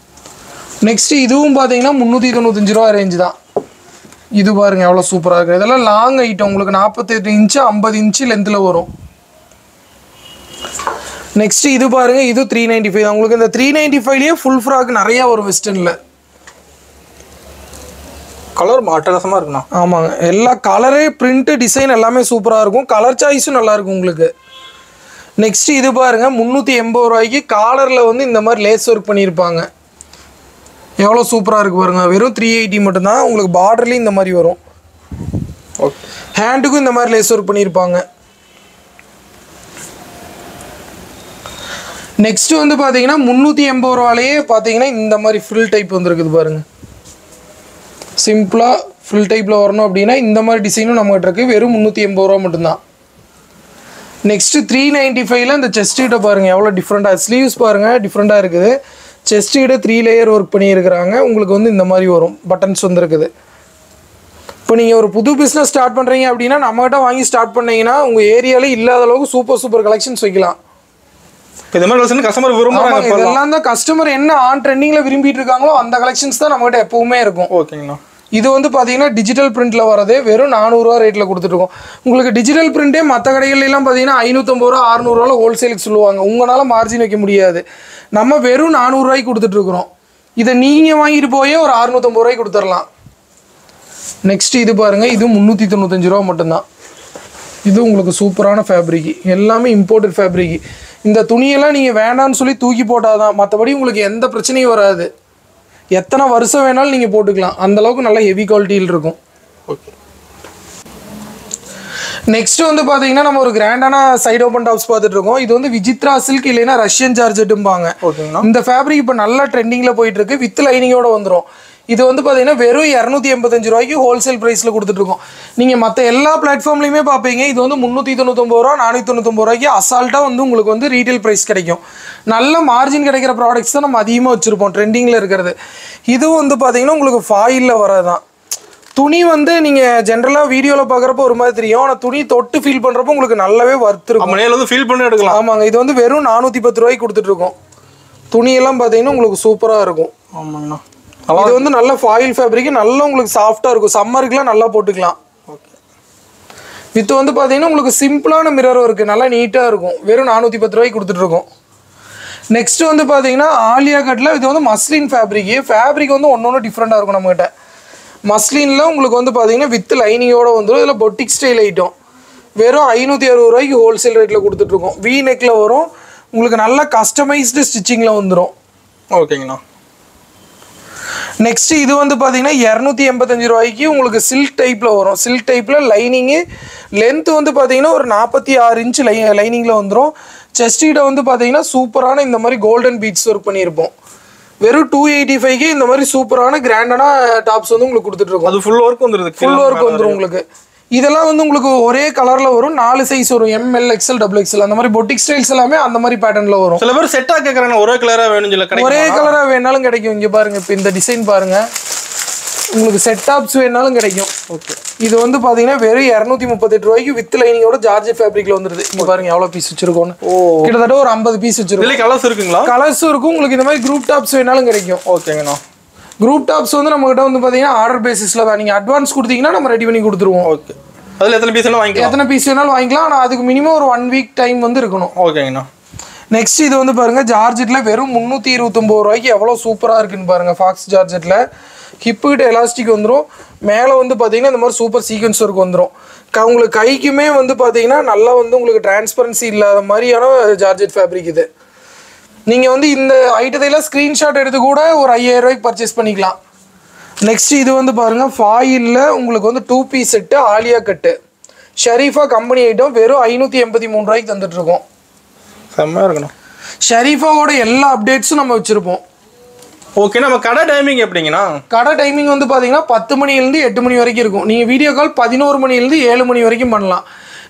நெக்ஸ்ட்டு இதுவும் பார்த்தீங்கன்னா 395 ரூபா ரேஞ்சு தான். இது பாருங்கள் எவ்வளோ சூப்பராக இருக்குது. இதெல்லாம் லாங் ஐட்டம். உங்களுக்கு 48 இன்ச்சு 50 இன்ச்சு லென்த்தில் வரும். நெக்ஸ்ட் இது பாருங்கள், இது 395 தான். உங்களுக்கு இந்த 395லேயே ஃபுல் ஃப்ராக் நிறையா வரும் வெஸ்டர்னில். கலர் அட்டகாசமாக இருக்குண்ணா. ஆமாங்க, எல்லா கலரே பிரிண்ட்டு டிசைன் எல்லாமே சூப்பராக இருக்கும். கலர் சாய்ஸும் நல்லாயிருக்கும் உங்களுக்கு. நெக்ஸ்ட் இது பாருங்கள் 380 ரூபாய்க்கு காலரில் வந்து இந்த மாதிரி லேஸ் ஒர்க் பண்ணியிருப்பாங்க. எவ்வளோ சூப்பராக இருக்குது பாருங்கள். வெறும் 380 மட்டும்தான். உங்களுக்கு பார்டர்லேயும் இந்த மாதிரி வரும். ஓகே. ஹேண்டுக்கும் இந்த மாதிரி லேஸ் ஒர்க் பண்ணியிருப்பாங்க. நெக்ஸ்ட் வந்து பார்த்தீங்கன்னா 380 ரூபாலேயே பார்த்தீங்கன்னா இந்த மாதிரி ஃபில் டைப் வந்துருக்குது பாருங்கள். சிம்பிளாக ஃபுல் டைப்பில் வரணும் அப்படின்னா இந்த மாதிரி டிசைனும் நம்மகிட்ட இருக்குது. வெறும் 380 ரூபா மட்டும்தான். நெக்ஸ்ட்டு 395ல் இந்த செஸ்ட் கிட்ட பாருங்கள் எவ்வளோ டிஃப்ரெண்ட்டாக. ஸ்லீவ்ஸ் பாருங்கள் டிஃப்ரெண்ட்டாக இருக்குது. செஸ்ட் கிட்ட 3 லேயர் ஒர்க் பண்ணியிருக்கிறாங்க. உங்களுக்கு வந்து இந்த மாதிரி வரும். பட்டன்ஸ் வந்துருக்குது. இப்போ நீங்கள் ஒரு புது பிஸ்னஸ் ஸ்டார்ட் பண்ணுறீங்க அப்படின்னா நம்மகிட்ட வாங்கி ஸ்டார்ட் பண்ணீங்கன்னா உங்கள் ஏரியாவிலே இல்லாத அளவுக்கு சூப்பர் கலெக்ஷன்ஸ் வைக்கலாம். இந்த மாதிரி கலெக்ஷன் கஸ்டமர் விரும்புறாங்க. இதெல்லாம் தான் கஸ்டமர் என்ன ஆன் ட்ரெண்டிங்கில் விரும்பிட்டு இருக்காங்களோ அந்த கலெக்ஷன்ஸ் தான் நம்மகிட்ட எப்பவுமே இருக்கும். ஓகேங்கண்ணா. இது வந்து பார்த்தீங்கன்னா டிஜிட்டல் பிரிண்ட்டில் வரது வெறும் 400 ரூபா ரேட்டில் கொடுத்துட்ருக்கோம். உங்களுக்கு டிஜிட்டல் பிரிண்ட்டே மற்ற கடைகள்லாம் பார்த்தீங்கன்னா 550 ரூபா 600 ரூபாவில் ஹோல்சேலுக்கு சொல்லுவாங்க. உங்களால் மார்ஜின் வைக்க முடியாது. நம்ம வெறும் 400 ரூபாய்க்கு கொடுத்துட்ருக்குறோம். இதை நீங்கள் வாங்கிட்டு போய் ஒரு 650 ரூபாய்க்கு கொடுத்துடலாம். நெக்ஸ்ட் இது பாருங்கள். இது 395 ரூபா மட்டும்தான். இது உங்களுக்கு சூப்பரான ஃபேப்ரிக். எல்லாமே இம்போர்ட்டட் ஃபேப்ரிக். இந்த துணியெல்லாம் நீங்கள் வேண்டான்னு சொல்லி தூக்கி போட்டால் தான், மற்றபடி உங்களுக்கு எந்த பிரச்சனையும் வராது. எத்தனை வருஷம் வேணாலும் நீங்கள் போட்டுக்கலாம். அந்தளவுக்கு நல்ல ஹெவி குவாலிட்டியில் இருக்கும். ஓகே. நெக்ஸ்ட் வந்து பார்த்தீங்கன்னா நம்ம ஒரு கிராண்டான சைடு ஓப்பன் டாப்ஸ் பார்த்துட்டு இருக்கோம். இது வந்து விசித்ரா சில்க் இல்லைன்னா ரஷ்யன் ஜார்ஜெட்டும்பாங்க. ஓகேங்கண்ணா. இந்த ஃபேப்ரிக் இப்போ நல்லா ட்ரெண்டிங்கில் போயிட்டு இருக்கு. வித் லைனிங்கோட வந்துடும். இது வந்து பார்த்தீங்கன்னா வெறும் 285 ரூபாய்க்கு ஹோல்சேல் ப்ரைஸில் கொடுத்துட்ருக்கோம். நீங்கள் மற்ற எல்லா பிளாட்ஃபார்ம்லையுமே பார்ப்பீங்க. இது வந்து 399 ரூபா 499 ரூபாய்க்கு அசால்ட்டாக வந்து உங்களுக்கு வந்து ரீட்டைல் ப்ரைஸ் கிடைக்கும். நல்ல மார்ஜின் கிடைக்கிற ப்ராடக்ட்ஸ் தான் நம்ம அதிகமாக வச்சுருப்போம் ட்ரெண்டிங்கில் இருக்கிறது. இதுவும் வந்து பார்த்தீங்கன்னா உங்களுக்கு ஃபாயிலில் வரதான். துணி வந்து நீங்கள் ஜென்ரலாக வீடியோவில் பார்க்குறப்போ ஒரு மாதிரி தெரியும். ஆனால் துணி தொட்டு ஃபீல் பண்ணுறப்போ உங்களுக்கு நல்லாவே வர்த்திருக்கும். நேரில் வந்து ஃபீல் பண்ணி எடுக்கலாம். ஆமாங்க. இது வந்து வெறும் 410 ரூபாய்க்கு கொடுத்துட்ருக்கோம். துணியெல்லாம் பார்த்தீங்கன்னா உங்களுக்கு சூப்பராக இருக்கும். ஆமாங்கண்ணா. இது வந்து நல்ல ஃபாயில் ஃபேப்ரிக். நல்லா உங்களுக்கு சாஃப்டாக இருக்கும். சம்மருக்குலாம் நல்லா போட்டுக்கலாம். ஓகே. வித் வந்து பார்த்தீங்கன்னா உங்களுக்கு சிம்பிளான மிரரும் இருக்குது. நல்லா நீட்டாக இருக்கும். வெறும் 410 ரூபாய்க்கு கொடுத்துட்ருக்கோம். நெக்ஸ்ட் வந்து பார்த்தீங்கன்னா ஆலியா கட்டில் இது வந்து மஸ்லின் ஃபேப்ரிக் வந்து ஒன்று டிஃப்ரெண்ட்டாக இருக்கும் நம்மகிட்ட. மஸ்லினில் உங்களுக்கு வந்து பார்த்தீங்கன்னா வித் லைனிங்கோட வந்துடும். இதில் பொட்டிக் ஸ்டைல் ஐட்டம் வெறும் 560 ரூபாய்க்கு ஹோல்சேல் ரேட்டில் கொடுத்துட்ருக்கோம். வி நெக்கில் வரும். உங்களுக்கு நல்ல கஸ்டமைஸ்டு ஸ்டிச்சிங்கில் வந்துடும். ஓகேங்கண்ணா. நெக்ஸ்ட் இது வந்து பார்த்தீங்கன்னா 285 ரூபாய்க்கு உங்களுக்கு சில்க் டைப்பில் வரும். சில்க் டைப்பில் லைனிங்கு லென்த் வந்து பார்த்தீங்கன்னா ஒரு 46 இன்ச் லைனிங்கில் வந்துடும். செஸ்டிகிட்ட வந்து பார்த்தீங்கன்னா சூப்பரான இந்த மாதிரி கோல்டன் பீட்ஸ் ஒர்க் பண்ணியிருப்போம். வெறும் 285க்கு இந்த மாதிரி சூப்பரான கிராண்டான டாப்ஸ் வந்து உங்களுக்கு கொடுத்துட்ருக்கோம். அது ஃபுல் ஒர்க் வந்துடுது. ஃபுல் ஒர்க் வந்துடும் உங்களுக்கு. இதெல்லாம் வந்து உங்களுக்கு ஒரே கலரில் வரும். 4 சைஸ் வரும். ML XL XXL அந்த மாதிரி பொட்டிக் ஸ்டைல்ஸ் எல்லாமே அந்த மாதிரி பேட்டர்னில் வரும். சில பேர் செட்டாக கேட்குறாங்க ஒரே கலராக வேணும் சொல்ல. ஒரே கலராக வேணாலும் கிடைக்கும். இங்கே பாருங்கள். இப்போ இந்த டிசைன் பாருங்கள். உங்களுக்கு செட் டாப்ஸ் வேணாலும் கிடைக்கும். ஓகே. இது வந்து பார்த்தீங்கன்னா வெறும் 238 ரூபாய்க்கு வித் லைனிங்கோட ஜார்ஜெட் ஃபேப்ரிக்கில் வந்துருது. இங்கே பாருங்க எவ்வளோ பீஸ் வச்சிருக்கோன்னு. கிட்டத்தட்ட ஒரு 50 பீஸ் வச்சிருக்கோம். கலர்ஸ் இருக்குங்களா? கலர்ஸும் இருக்கும். உங்களுக்கு இந்த மாதிரி குரூப் டாப்ஸ் வேணாலும் கிடைக்கும். ஓகேங்கண்ணா. குரூப் டாப்ஸ் வந்து நம்மகிட்ட வந்து பார்த்தீங்கன்னா ஆர்டர் பேசிஸில் தான். நீங்கள் அட்வான்ஸ் கொடுத்தீங்கன்னா நம்ம ரெடி பண்ணி கொடுத்துருவோம். ஓகே. அதில் எத்தனை பீஸ் வாங்கிக்கலாம்? எத்தனை பீஸ் வேணாலும் வாங்கிக்கலாம். ஆனால் அதுக்கு மினிமம் ஒரு 1 வீக் டைம் வந்து இருக்கணும். ஓகேங்கண்ணா. நெக்ஸ்ட் இது வந்து பாருங்க ஜார்ஜெட்டில் வெறும் 329 ரூபாய்க்கு எவ்வளோ சூப்பராக இருக்குன்னு பாருங்க. ஃபாக்ஸ் ஜார்ஜெட்டில் ஹிப்புக்கிட்ட எலாஸ்டிக் வந்துடும். மேலே வந்து பார்த்தீங்கன்னா இந்த மாதிரி சூப்பர் சீக்வன்ஸ் ஒர்க் வந்துடும். உங்களுக்கு கைக்குமே வந்து பார்த்தீங்கன்னா நல்லா வந்து உங்களுக்கு டிரான்ஸ்பரன்சி இல்லாத மாதிரியான ஜார்ஜெட் ஃபேப்ரிக் இது. நீங்கள் வந்து இந்த ஐட்டத்தையெல்லாம் ஸ்க்ரீன்ஷாட் எடுத்து கூட ஒரு 5000 ரூபாய்க்கு பர்ச்சேஸ் பண்ணிக்கலாம். நெக்ஸ்ட் இது வந்து பாருங்கள் ஃபாயிலில் உங்களுக்கு வந்து 2 பீஸ் செட்டு ஆலியா கட்டு ஷரீஃபா கம்பெனி ஐட்டம் வெறும் 583 ரூபாய்க்கு தந்துட்டுருக்கோம். செம்மையாக இருக்கணும். ஷரீஃபாவோட எல்லா அப்டேட்ஸும் நம்ம வச்சுருப்போம். ஓகே. நம்ம கடை டைமிங் எப்படிங்கண்ணா? கடை டைமிங் வந்து பார்த்தீங்கன்னா 10 மணிலேருந்து 8 மணி வரைக்கும் இருக்கும். நீங்கள் வீடியோ கால் 11 மணிலேருந்து 7 மணி வரைக்கும் பண்ணலாம்.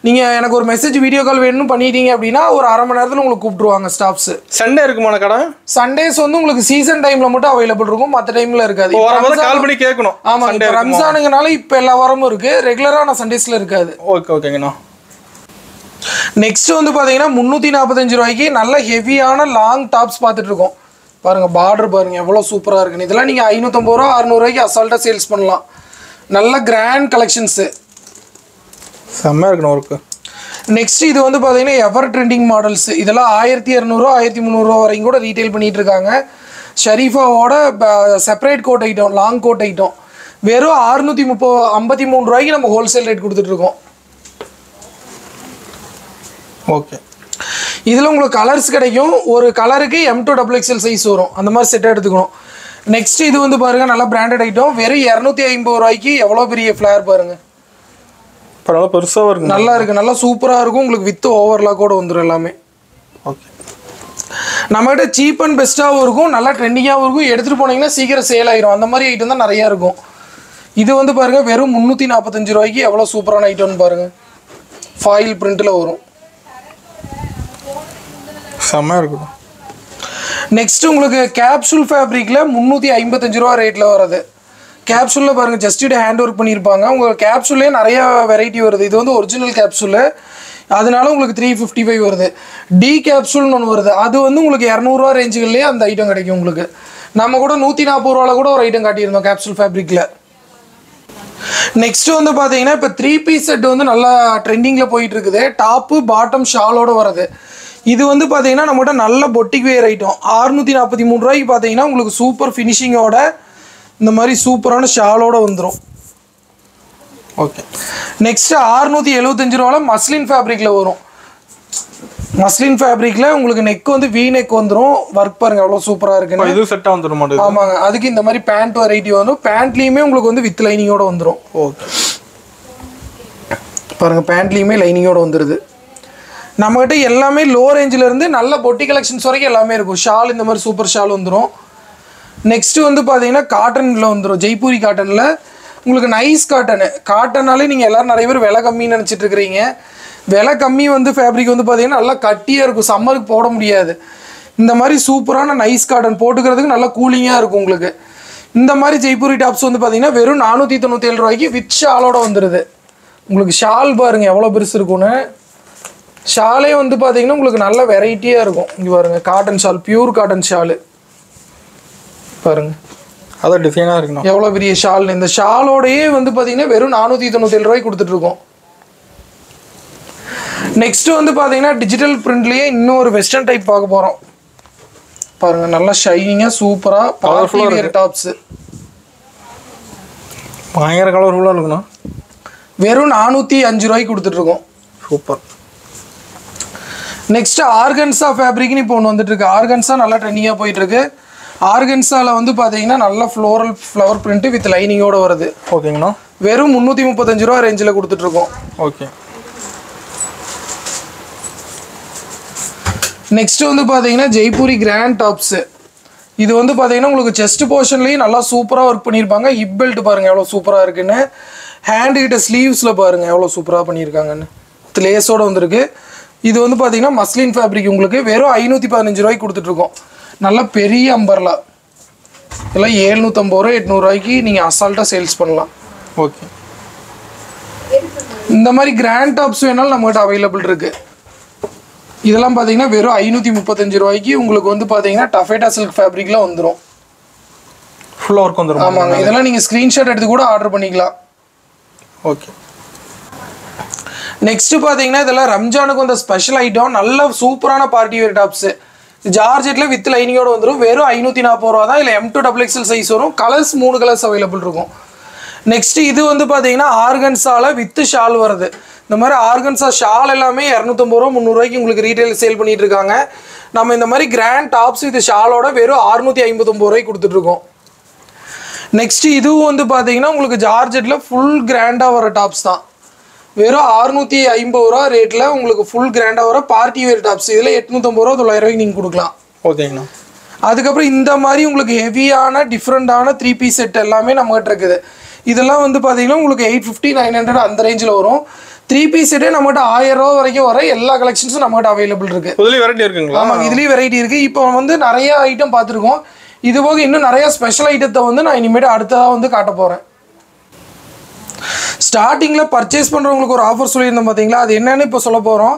நீங்கள் எனக்கு ஒரு மெசேஜ் வீடியோ கால் வேணும்னு பண்ணிட்டீங்க அப்படின்னா ஒரு அரை மணி நேரத்தில் உங்களுக்கு கூப்பிட்டுருவாங்க ஸ்டாஃப்ஸ். சண்டே இருக்குமான கடை? சண்டேஸ் வந்து உங்களுக்கு சீசன் டைமில் மட்டும் அவைலபிள் இருக்கும். மற்ற டைமில் இருக்காது. கால் பண்ணி கேட்கணும். ஆமாம். இப்போ ரம்ஜானுங்கனால இப்போ எல்லா வாரமும் இருக்குது. ரெகுலரான சண்டேஸில் இருக்காது. ஓகே. ஓகேங்கண்ணா. நெக்ஸ்ட் வந்து பார்த்தீங்கன்னா 345 ரூபாய்க்கு நல்ல ஹெவியான லாங் டாப்ஸ் பார்த்துட்டு இருக்கோம். பாருங்கள் பார்டர் பாருங்கள் எவ்வளோ சூப்பராக இருக்குன்னு. இதெல்லாம் நீங்கள் 550 ரூபா 600 ரூபாய்க்கு அசால்ட்டாக சேல்ஸ் பண்ணலாம். நல்ல கிராண்ட் கலெக்ஷன்ஸு. செம்மையாக இருக்கணும் ஒர்க்கு. நெக்ஸ்ட் இது வந்து பார்த்தீங்கன்னா எவர் ட்ரெண்டிங் மாடல்ஸ். இதெல்லாம் 1200 ரூபா 1300 ரூபா வரைக்கும் கூட ரீட்டைல் பண்ணிட்டு இருக்காங்க. ஷரீஃபாவோட separate coat item long coat item வெறும் 653 ரூபாய்க்கு நம்ம ஹோல்சேல் ரேட் கொடுத்துட்ருக்கோம். ஓகே. இதில் உங்களுக்கு கலர்ஸ் கிடைக்கும். ஒரு கலருக்கு M2 XXL சைஸ் வரும். அந்த மாதிரி செட்டாக எடுத்துக்கணும். நெக்ஸ்ட் இது வந்து பாருங்க நல்லா பிராண்டட் ஐட்டம், வெறும் 250 ரூபாய்க்கு எவ்வளோ பெரிய ஃப்ளேர் பாருங்க. பரவாயில்ல, பெருசாக இருக்கு, நல்லா இருக்கு, நல்லா சூப்பராக இருக்கும். உங்களுக்கு வித் ஓவர்லாக் கூட வந்துடும் எல்லாமே. ஓகே, நம்மகிட்ட சீப் அண்ட் பெஸ்ட்டாகவும் இருக்கும், நல்லா ட்ரெண்டிங்காகவும் இருக்கும். எடுத்துகிட்டு போனீங்கன்னா சீக்கிரம் சேல் ஆயிரும். அந்த மாதிரி ஐட்டம் தான் நிறையா இருக்கும். இது வந்து பாருங்க வெறும் 345 ரூபாய்க்கு எவ்வளோ சூப்பரான ஐட்டம்னு பாருங்க. ஃபாயில் பிரிண்டில் வரும், செம்மையாக இருக்கும். நெக்ஸ்ட் உங்களுக்கு கேப்சூல் ஃபேப்ரிக்கில் 355 ரூபா ரேட்டில் வர்றது. கேப்சூலில் பாருங்கள் ஜஸ்ட் ஹேண்ட் ஒர்க் பண்ணியிருப்பாங்க. உங்களுக்கு கேப்சூல்லே நிறையா வெரைட்டி வருது. இது வந்து ஒரிஜினல் கேப்சூலு, அதனால உங்களுக்கு 355 வருது. டி கேப்சூல்னு ஒன்று வருது, அது வந்து உங்களுக்கு 200 ரூபா ரேஞ்சுகள்லேயே அந்த ஐட்டம் கிடைக்கும் உங்களுக்கு. நம்ம கூட 140 ரூபாவில் கூட ஒரு ஐட்டம் காட்டியிருந்தோம் கேப்சூல் ஃபேப்ரிக்கில். நெக்ஸ்ட் வந்து பார்த்தீங்கன்னா இப்போ 3 பீஸ் செட் வந்து நல்லா ட்ரெண்டிங்கில் போயிட்டு இருக்குது. டாப்பு பாட்டம் ஷாலோடு வருது. இது வந்து பார்த்தீங்கன்னா நம்மகிட்ட நல்ல பொட்டிக் வேர் ஐட்டம். 643 ரூபாய்க்கு பார்த்தீங்கன்னா உங்களுக்கு சூப்பர் ஃபினிஷிங்கோட இந்த மாதிரி சூப்பரான ஷாலோட வந்துடும். ஓகே, நெக்ஸ்ட் 675 ரூபாவில் மஸ்லின் ஃபேப்ரிக்கில் வரும். மஸ்லின் ஃபேப்ரிக்கில் உங்களுக்கு நெக் வந்து வி நெக் வந்துடும். ஒர்க் பாருங்க எவ்வளோ சூப்பராக இருக்குன்னு. இது செட்டாக வந்துடும் மாட்டேங்குது. ஆமாங்க, அதுக்கு இந்த மாதிரி பேண்ட் வெரைட்டி வரும். பேண்ட்லேயுமே உங்களுக்கு வந்து வித் லைனிங்கோட வந்துடும். ஓகே, பாருங்கள் பேண்ட்லேயுமே லைனிங்கோட வந்துடுது. நம்மகிட்ட எல்லாமே லோ ரேஞ்சிலேருந்து நல்ல பொட்டி கலெக்ஷன்ஸ் வரைக்கும் எல்லாமே இருக்கும். ஷால் இந்த மாதிரி சூப்பர் ஷால் வந்துடும். நெக்ஸ்ட்டு வந்து பார்த்தீங்கன்னா காட்டனில் வந்துடும். ஜெய்ப்பூரி காட்டனில் உங்களுக்கு நைஸ் காட்டனு. காட்டனாலே நீங்கள் எல்லோரும் நிறைய பேர் விலை கம்மின்னு நினச்சிட்டு இருக்கிறீங்க. விலை கம்மி வந்து ஃபேப்ரிக் வந்து பார்த்தீங்கன்னா நல்லா கட்டியாக இருக்கும், சம்மருக்கு போட முடியாது. இந்த மாதிரி சூப்பரான நைஸ் காட்டன் போட்டுக்கிறதுக்கு நல்லா கூலிங்காக இருக்கும் உங்களுக்கு. இந்த மாதிரி ஜெய்ப்பூரி டாப்ஸ் வந்து பார்த்தீங்கன்னா வெறும் 497 ரூபாய்க்கு வித் ஷாலோட வந்துடுது. உங்களுக்கு ஷால் பாருங்கள் எவ்வளோ பெருசு இருக்குன்னு. ஷாலே வந்து பார்த்தீங்கன்னா உங்களுக்கு நல்ல வெரைட்டியாக இருக்கும். இங்கே பாருங்கள் cotton shawl, pure cotton shawl பாருங்கள், அதான் டிசைனாக இருக்கணும் எவ்வளோ பெரிய ஷால். இந்த ஷாலோடையே வந்து பார்த்தீங்கன்னா வெறும் 497 ரூபாய்க்கு கொடுத்துட்ருக்கோம். நெக்ஸ்ட் வந்து பார்த்தீங்கன்னா டிஜிட்டல் பிரிண்ட்லேயே இன்னொரு வெஸ்டர்ன் டைப் பார்க்க போகிறோம். பாருங்கள் நல்லா ஷைனிங்காக சூப்பராக பார்ட்டி டாப்ஸு பயங்கர கலர்ஃபுல்லாக இருக்கணும். வெறும் 405 ரூபாய்க்கு கொடுத்துட்ருக்கோம். சூப்பர். நெக்ஸ்ட் ஆர்கன்ஸா ஃபேப்ரிக்னு இப்போ ஒன்று வந்துட்டு இருக்கு. ஆர்கன்ஸா நல்லா ட்ரெண்டிங்காக போயிட்டு இருக்கு. ஆர்கன்ஸாவில் வந்து பார்த்தீங்கன்னா நல்ல ஃப்ளோரல் ஃப்ளவர் பிரிண்ட் வித் லைனிங்கோட வருது. ஓகேங்கண்ணா, வெறும் 335 ரூபா ரேஞ்சில் கொடுத்துட்ருக்கோம். ஓகே. நெக்ஸ்ட் வந்து பார்த்தீங்கன்னா ஜெய்ப்பூரி கிராண்ட் டாப்ஸு. இது வந்து பார்த்தீங்கன்னா உங்களுக்கு செஸ்ட் போர்ஷன்லேயும் நல்லா சூப்பராக ஒர்க் பண்ணியிருப்பாங்க. ஹிப் பெல்ட் பாருங்கள் எவ்வளோ சூப்பராக இருக்குன்னு. ஹேண்டு கிட்ட ஸ்லீவ்ஸில் பாருங்கள் எவ்வளோ சூப்பராக பண்ணியிருக்காங்கன்னு. லேஸோடு வந்துருக்கு. இது வந்து பார்த்தீங்கன்னா மஸ்லின் ஃபேப்ரிக் உங்களுக்கு வெறும் 515 ரூபாய்க்கு கொடுத்துட்ருக்கோம். நல்ல பெரிய அம்பர்லா. இதெல்லாம் 750 ரூபா 800 ரூபாய்க்கு நீங்கள் அசால்ட்டாக சேல்ஸ் பண்ணலாம். ஓகே, இந்த மாதிரி கிராண்ட் டாப்ஸ் வேணாலும் நம்மகிட்ட அவைலபிள் இருக்குது. இதெல்லாம் பார்த்தீங்கன்னா வெறும் 535 ரூபாய்க்கு உங்களுக்கு வந்து பார்த்தீங்கன்னா டஃபேட்டா சில்க் ஃபேப்ரிக்கில் வந்துடும். ஃபுல்லாக ஒர்க் வந்துடும். ஆமாங்க, இதெல்லாம் நீங்கள் ஸ்க்ரீன்ஷாட் எடுத்து கூட ஆர்டர் பண்ணிக்கலாம். ஓகே. நெக்ஸ்ட் பார்த்தீங்கன்னா இதெல்லாம் ரம்ஜானுக்கு வந்த ஸ்பெஷல் ஐட்டம். நல்ல சூப்பரான பார்ட்டி வேர் டாப்ஸு. ஜார்ஜெட்டில் வித் லைனிங்கோட வந்துடும். வெறும் 540 ரூபா தான். இல்லை M2 XXL சைஸ் வரும். கலர்ஸ் 3 கலர்ஸ் அவைலபிள் இருக்கும். நெக்ஸ்ட் இது வந்து பார்த்தீங்கன்னா ஆர்கன்ஸால வித் ஷால் வருது. இந்த மாதிரி ஆர்கன்ஸா ஷால் எல்லாமே 250 ரூபா 300 ரூபாய்க்கு உங்களுக்கு ரீட்டைல் சேல் பண்ணிட்டு இருக்காங்க. நம்ம இந்த மாதிரி கிராண்ட் டாப்ஸ் வித் ஷாலோட வெறும் 659 ரூபாய்க்கு கொடுத்துட்ருக்கோம். நெக்ஸ்ட் இதுவும் வந்து பார்த்தீங்கன்னா உங்களுக்கு ஜார்ஜெட்டில் ஃபுல் கிராண்டாக வர டாப்ஸ் தான். வெறும் 650 ரூபா ரேட்டில் உங்களுக்கு ஃபுல் கிராண்டாக வர பார்ட்டி வேர் டாப்ஸ். இதில் 850 ரூபா 900 ரூபாய்க்கு நீங்கள் கொடுக்கலாம். ஓகேங்கண்ணா. அதுக்கப்புறம் இந்த மாதிரி உங்களுக்கு ஹெவியான டிஃப்ரெண்டான 3 பீஸ் செட் எல்லாமே நம்மகிட்ட இருக்குது. இதெல்லாம் வந்து பார்த்தீங்கன்னா உங்களுக்கு 850 900 அந்த ரேஞ்சில் வரும். 3 பீஸ் செட்டே நம்மகிட்ட 1000 ரூபா வரைக்கும் வர எல்லா கலெக்ஷன்ஸும் நம்மகிட்ட அவைலபிள் இருக்குது. இதுலேயும் வெரைட்டி இருக்குங்களா? ஆமாம், இதுலேயும் வெரைட்டி இருக்குது. இப்போ வந்து நிறைய ஐட்டம் பார்த்துருக்கோம். இது போக இன்னும் நிறைய ஸ்பெஷல் ஐட்டத்தை வந்து நான் இனிமேட்டு அடுத்ததாக வந்து காட்ட போகிறேன். ஸ்டார்டிங்கில் பர்ச்சேஸ் பண்ணுறவங்களுக்கு ஒரு ஆஃபர் சொல்லியிருந்தோம் பார்த்தீங்களா, அது என்னன்னு இப்போ சொல்ல போகிறோம்.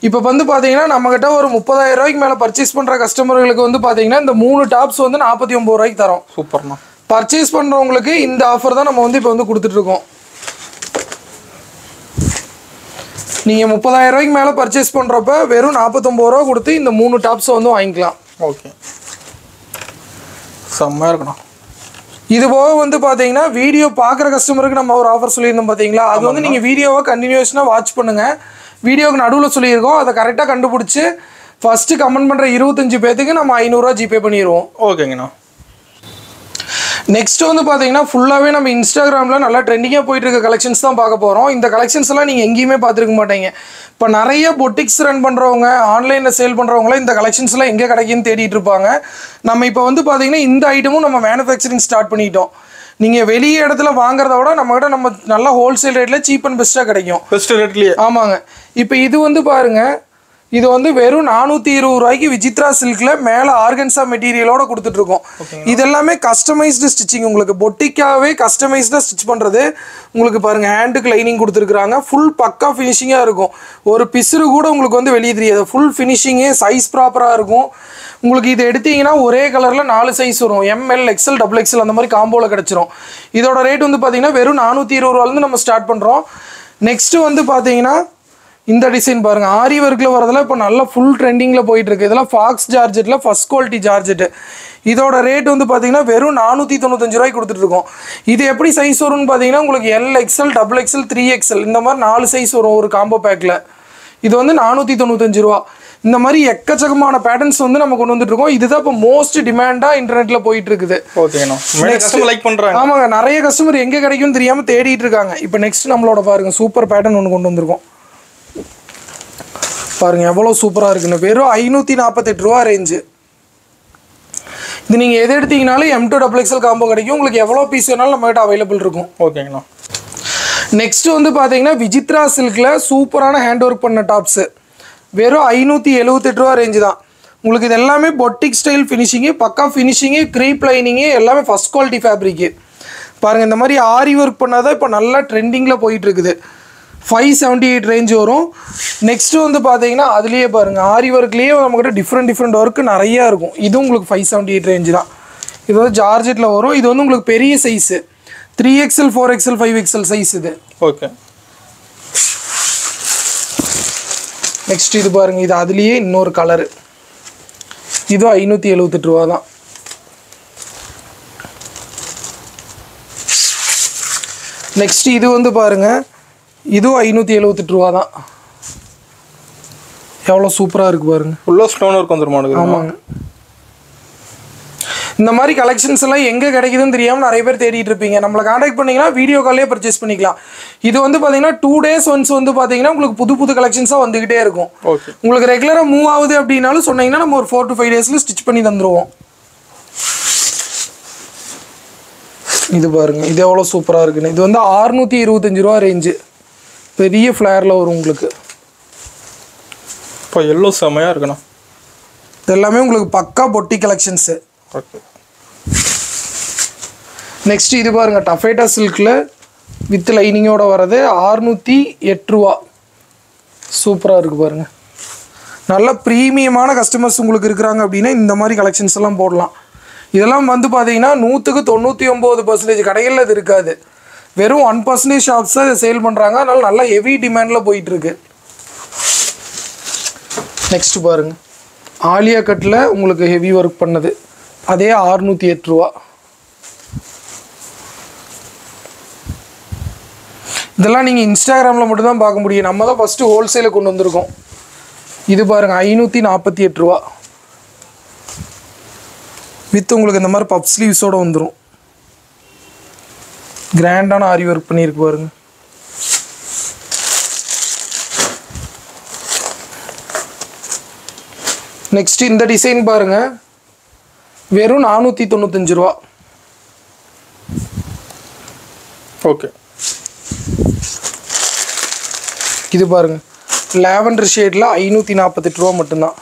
இப்போ வந்து பார்த்தீங்கன்னா நம்மகிட்ட ஒரு 30,000 ரூபாய்க்கு மேலே பர்ச்சேஸ் பண்ணுற கஸ்டமர்களுக்கு வந்து பார்த்தீங்கன்னா இந்த 3 டாப்ஸ் வந்து 49 ரூபாய்க்கு தரோம். சூப்பர்ண்ணா. பர்ச்சேஸ் பண்ணுறவங்களுக்கு இந்த ஆஃபர் தான் நம்ம வந்து இப்போ வந்து கொடுத்துட்ருக்கோம். நீங்கள் 30,000 ரூபாய்க்கு மேலே பர்ச்சேஸ் பண்ணுறப்ப வெறும் 49 ரூபா கொடுத்து இந்த 3 டாப்ஸை வந்து வாங்கிக்கலாம். ஓகே, செம்மையாக இருக்கணும். இது போக வந்து பார்த்தீங்கன்னா வீடியோ பார்க்குற கஸ்டமருக்கு நம்ம ஒரு ஆஃபர் சொல்லியிருந்தோம் பார்த்தீங்களா, அது வந்து நீங்கள் வீடியோவை கண்டினியூஸாக வாட்ச் பண்ணுங்கள். வீடியோவுக்கு நடுவில் சொல்லியிருக்கோம், அதை கரெக்டாக கண்டுபிடிச்சி ஃபஸ்ட்டு கமெண்ட் பண்ணுற 25 பேத்துக்கு நம்ம 500 ரூபா ஜிபே பண்ணிடுவோம். ஓகேங்கண்ணா. நெக்ஸ்ட் வந்து பார்த்தீங்கன்னா ஃபுல்லாகவே நம்ம இன்ஸ்டாகிராமில் நல்லா ட்ரெண்டிங்காக போயிட்டு இருக்க கலெக்ஷன்ஸ் தான் பார்க்க போகிறோம். இந்த கலெக்ஷன்ஸ் எல்லாம் நீங்கள் எங்கேயுமே பார்த்துருக்க மாட்டீங்க. இப்போ நிறைய பொட்டிக்ஸ் ரன் பண்ணுறவங்க, ஆன்லைனில் சேல் பண்ணுறவங்களாம் இந்த கலெக்ஷன்ஸ்லாம் எங்கே கிடைக்குன்னு தேடிட்டு இருப்பாங்க. நம்ம இப்போ வந்து பார்த்தீங்கன்னா இந்த ஐட்டமும் நம்ம மேனுஃபேக்சரிங் ஸ்டார்ட் பண்ணிட்டோம். நீங்கள் வெளியே இடத்துல வாங்குறத விட நம்மகிட்ட நம்ம நல்லா ஹோல்சேல் ரேட்டில் சீப் அண்ட் பெஸ்ட்டாக கிடைக்கும். பெஸ்ட் ரேட்லேயே. ஆமாங்க. இப்போ இது வந்து பாருங்கள், இது வந்து வெறும் 420 ரூபாய்க்கு விசித்ரா சில்க்ல மேலே ஆர்கன்சா மெட்டீரியலோட கொடுத்துட்ருக்கோம். இது எல்லாமே கஸ்டமைஸ்டு ஸ்டிச்சிங். உங்களுக்கு பொட்டிக்காவே கஸ்டமைஸ்டாக ஸ்டிச் பண்ணுறது. உங்களுக்கு பாருங்கள் ஹேண்டுக்கு லைனிங் கொடுத்துருக்குறாங்க. ஃபுல் பக்கா ஃபினிஷிங்காக இருக்கும். ஒரு பிசுறு கூட உங்களுக்கு வந்து வெளியே தெரியாது. ஃபுல் ஃபினிஷிங்கு, சைஸ் ப்ராப்பராக இருக்கும். உங்களுக்கு இது எடுத்தீங்கன்னா ஒரே கலரில் 4 சைஸ் வரும். ML, XL, XXL அந்த மாதிரி காம்போவில் கிடச்சிரும். இதோட ரேட் வந்து பார்த்தீங்கன்னா வெறும் 420 ரூபாயிலேருந்து நம்ம ஸ்டார்ட் பண்ணுறோம். நெக்ஸ்ட்டு வந்து பார்த்தீங்கன்னா இந்த டிசைன் பாருங்கள், ஆரி ஒர்க்கில் வரதெல்லாம் இப்போ நல்லா ஃபுல் ட்ரெண்டிங்கில் போயிட்டுருக்கு. இதெல்லாம் ஃபாக்ஸ் ஜார்ஜெட்டில் ஃபஸ்ட் குவாலிட்டி ஜார்ஜெட்டு. இதோட ரேட் வந்து பார்த்தீங்கன்னா வெறும் 495 ரூபாய்க்கு கொடுத்துட்ருக்கோம். இது எப்படி சைஸ் வரும்னு பார்த்தீங்கன்னா உங்களுக்கு L, XL, XXL, 3XL இந்த மாதிரி 4 சைஸ் வரும் ஒரு காம்போ பேக்கில். இது வந்து 495 ரூபா. இந்த மாதிரி எக்கச்சக்கமான பேட்டர்ன்ஸ் வந்து நம்ம கொண்டு வந்துட்டு இருக்கோம். இதுதான் இப்போ மோஸ்ட் டிமாண்டாக இன்டர்நெட்டில் போயிட்டு இருக்குது. ஆமாங்க, நிறைய கஸ்டமர் எங்கே கிடைக்கும்னு தெரியாமல் தேடிட்டு இருக்காங்க. இப்போ நெக்ஸ்ட் நம்மளோட பாருங்கள் சூப்பர் பேட்டர்ன் ஒன்று கொண்டு வந்திருக்கோம். பாருங்க எவ்வளோ சூப்பராக இருக்குன்னு. வெறும் 548 ரூபா ரேஞ்சு. இது நீங்கள் எது எடுத்தீங்கனாலும் M2 XXL காம்போ கிடைக்கும். உங்களுக்கு எவ்வளோ பீஸ் வேணாலும் நம்மகிட்ட அவைலபிள் இருக்கும். ஓகேங்கண்ணா. நெக்ஸ்ட் வந்து பார்த்தீங்கன்னா விசித்ரா சில்கில் சூப்பரான ஹேண்ட் ஒர்க் பண்ண டாப்ஸு. வெறும் 578 ரூபா ரேஞ்சு தான். உங்களுக்கு இது எல்லாமே பொட்டிக் ஸ்டைல் ஃபினிஷிங்கு, பக்கா ஃபினிஷிங்கு, க்ரீப் லைனிங்கு, எல்லாமே ஃபஸ்ட் குவாலிட்டி ஃபேப்ரிக்கு. பாருங்கள் இந்த மாதிரி ஆரி ஒர்க் பண்ணாதான் இப்போ நல்லா ட்ரெண்டிங்கில் போயிட்டு இருக்குது. 578 ரேஞ்ச் வரும். நெக்ஸ்ட்டு வந்து பார்த்தீங்கன்னா அதுலேயே பாருங்கள் ஆரி ஒர்க்லேயே நம்மக்கிட்ட டிஃப்ரெண்ட் ஒர்க்கு நிறையா இருக்கும். இது உங்களுக்கு 578 ரேஞ்சு தான். இது வந்து ஜார்ஜெட்டில் வரும். இது வந்து உங்களுக்கு பெரிய size 3XL, 4XL, 5XL size இது. ஓகே. நெக்ஸ்ட் இது பாருங்கள், இது அதுலேயே இன்னொரு கலரு. இதுவும் 578 ரூபா தான். நெக்ஸ்ட் இது வந்து பாருங்கள், இதுவும் 578 ரூபா தான். எவ்வளோ சூப்பராக இருக்குது பாருங்க. ஃபுல்லாக ஸ்டோன் ஒர்க் வந்துருமானுங்க. ஆமாங்க. இந்த மாதிரி கலெக்ஷன்ஸ் எல்லாம் எங்கே கிடைக்குதுன்னு தெரியாமல் நிறைய பேர் தேடிட்டு இருப்பீங்க. நம்மளை கான்டாக்ட் பண்ணிங்கன்னா வீடியோ கால்லேயே பர்ச்சேஸ் பண்ணிக்கலாம். இது வந்து பார்த்தீங்கன்னா 2 days ஒன்ஸ் வந்து பார்த்தீங்கன்னா உங்களுக்கு புது கலெக்ஷன்ஸாக வந்துக்கிட்டே இருக்கும். ஓகே. உங்களுக்கு ரெகுலராக மூவ் ஆகுது அப்படின்னாலும் சொன்னீங்கன்னா நம்ம ஒரு 4 to 5 days ஸ்டிச் பண்ணி தந்துடுவோம். இது பாருங்க, இது எவ்வளோ சூப்பராக இருக்குன்னு. இது வந்து 625 ரூபா ரேஞ்சு. பெரிய ஃப்ளேரில் வரும் உங்களுக்கு. இப்போ எல்லோ செமையாக இருக்குண்ணா. இது எல்லாமே உங்களுக்கு பக்கா பொட்டி கலெக்ஷன்ஸு. ஓகே. நெக்ஸ்ட் இது பாருங்கள் டஃபேட்டா சில்கில் வித் லைனிங்கோட வர்றது 608 ரூபா. சூப்பராக இருக்குது பாருங்கள். நல்ல ப்ரீமியமான கஸ்டமர்ஸ் உங்களுக்கு இருக்கிறாங்க அப்படின்னா இந்த மாதிரி கலெக்ஷன்ஸ் எல்லாம் போடலாம். இதெல்லாம் வந்து பார்த்தீங்கன்னா 100% கடைகளில் இது இருக்காது. வெறும் 1% ஷாப்ஸ் தான் இதை சேல் பண்ணுறாங்க. அதனால நல்லா ஹெவி டிமாண்டில் போயிட்டுருக்கு. நெக்ஸ்ட் பாருங்கள் ஆலியா கட்டில் உங்களுக்கு ஹெவி ஒர்க் பண்ணது. அதே 608 ரூபா. இதெல்லாம் நீங்கள் இன்ஸ்டாகிராமில் மட்டும்தான் பார்க்க முடியும். நம்ம தான் ஃபஸ்ட்டு ஹோல்சேலை கொண்டு வந்திருக்கோம். இது பாருங்கள் 548 ரூபா. வித் உங்களுக்கு இந்த மாதிரி பப் ஸ்லீவ்ஸோடு வந்துடும். கிராண்டான ஆரி ஒர்க் பண்ணியிருக்கு பாருங்க. நெக்ஸ்ட் இந்த டிசைன் பாருங்க, வெறும் 495 ரூபா. ஓகே. இது பாருங்க லாவெண்டர் ஷேடில் 548 ரூபா மட்டும்தான்.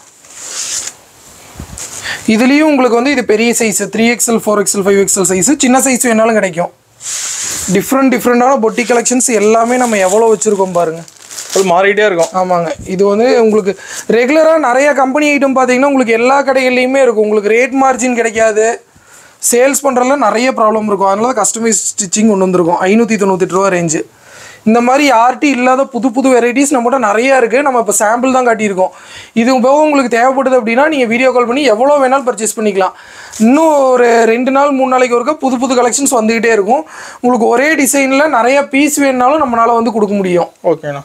இதுலேயும் உங்களுக்கு வந்து இது பெரிய size 3XL, 4XL, 5XL size. சின்ன சைஸ் வேணாலும் கிடைக்கும். டிஃப்ரெண்டான பொட்டி கலெக்ஷன்ஸ் எல்லாமே நம்ம எவ்வளோ வச்சுருக்கோம் பாருங்கள். அது மாறிட்டே இருக்கும். ஆமாங்க. இது வந்து உங்களுக்கு ரெகுலராக நிறைய கம்பெனி ஐட்டம் பார்த்தீங்கன்னா உங்களுக்கு எல்லா கடைகள்லையுமே இருக்கும். உங்களுக்கு ரேட் மார்ஜின் கிடைக்காது. சேல்ஸ் பண்ணுறதுல நிறைய ப்ராப்ளம் இருக்கும். அதனால தான் கஸ்டமைஸ் ஸ்டிச்சிங் கொண்டு வந்திருக்கும். 598 ரூபா ரேஞ்சு. இந்த மாதிரி யார்ட்டி இல்லாத புது வெரைட்டிஸ் நம்மகிட்ட நிறையா இருக்குது. நம்ம இப்போ சாம்பிள் தான் காட்டியிருக்கோம். இது போக உங்களுக்கு தேவைப்படுது அப்படின்னா நீங்கள் வீடியோ கால் பண்ணி எவ்வளோ வேணாலும் பர்ச்சேஸ் பண்ணிக்கலாம். இன்னும் ஒரு 2 நாள் 3 நாளைக்கு ஒருக்கா புது கலெக்ஷன்ஸ் வந்துக்கிட்டே இருக்கும். உங்களுக்கு ஒரே டிசைனில் நிறைய பீஸ் வேணுனாலும் நம்மளால் வந்து கொடுக்க முடியும். ஓகேண்ணா.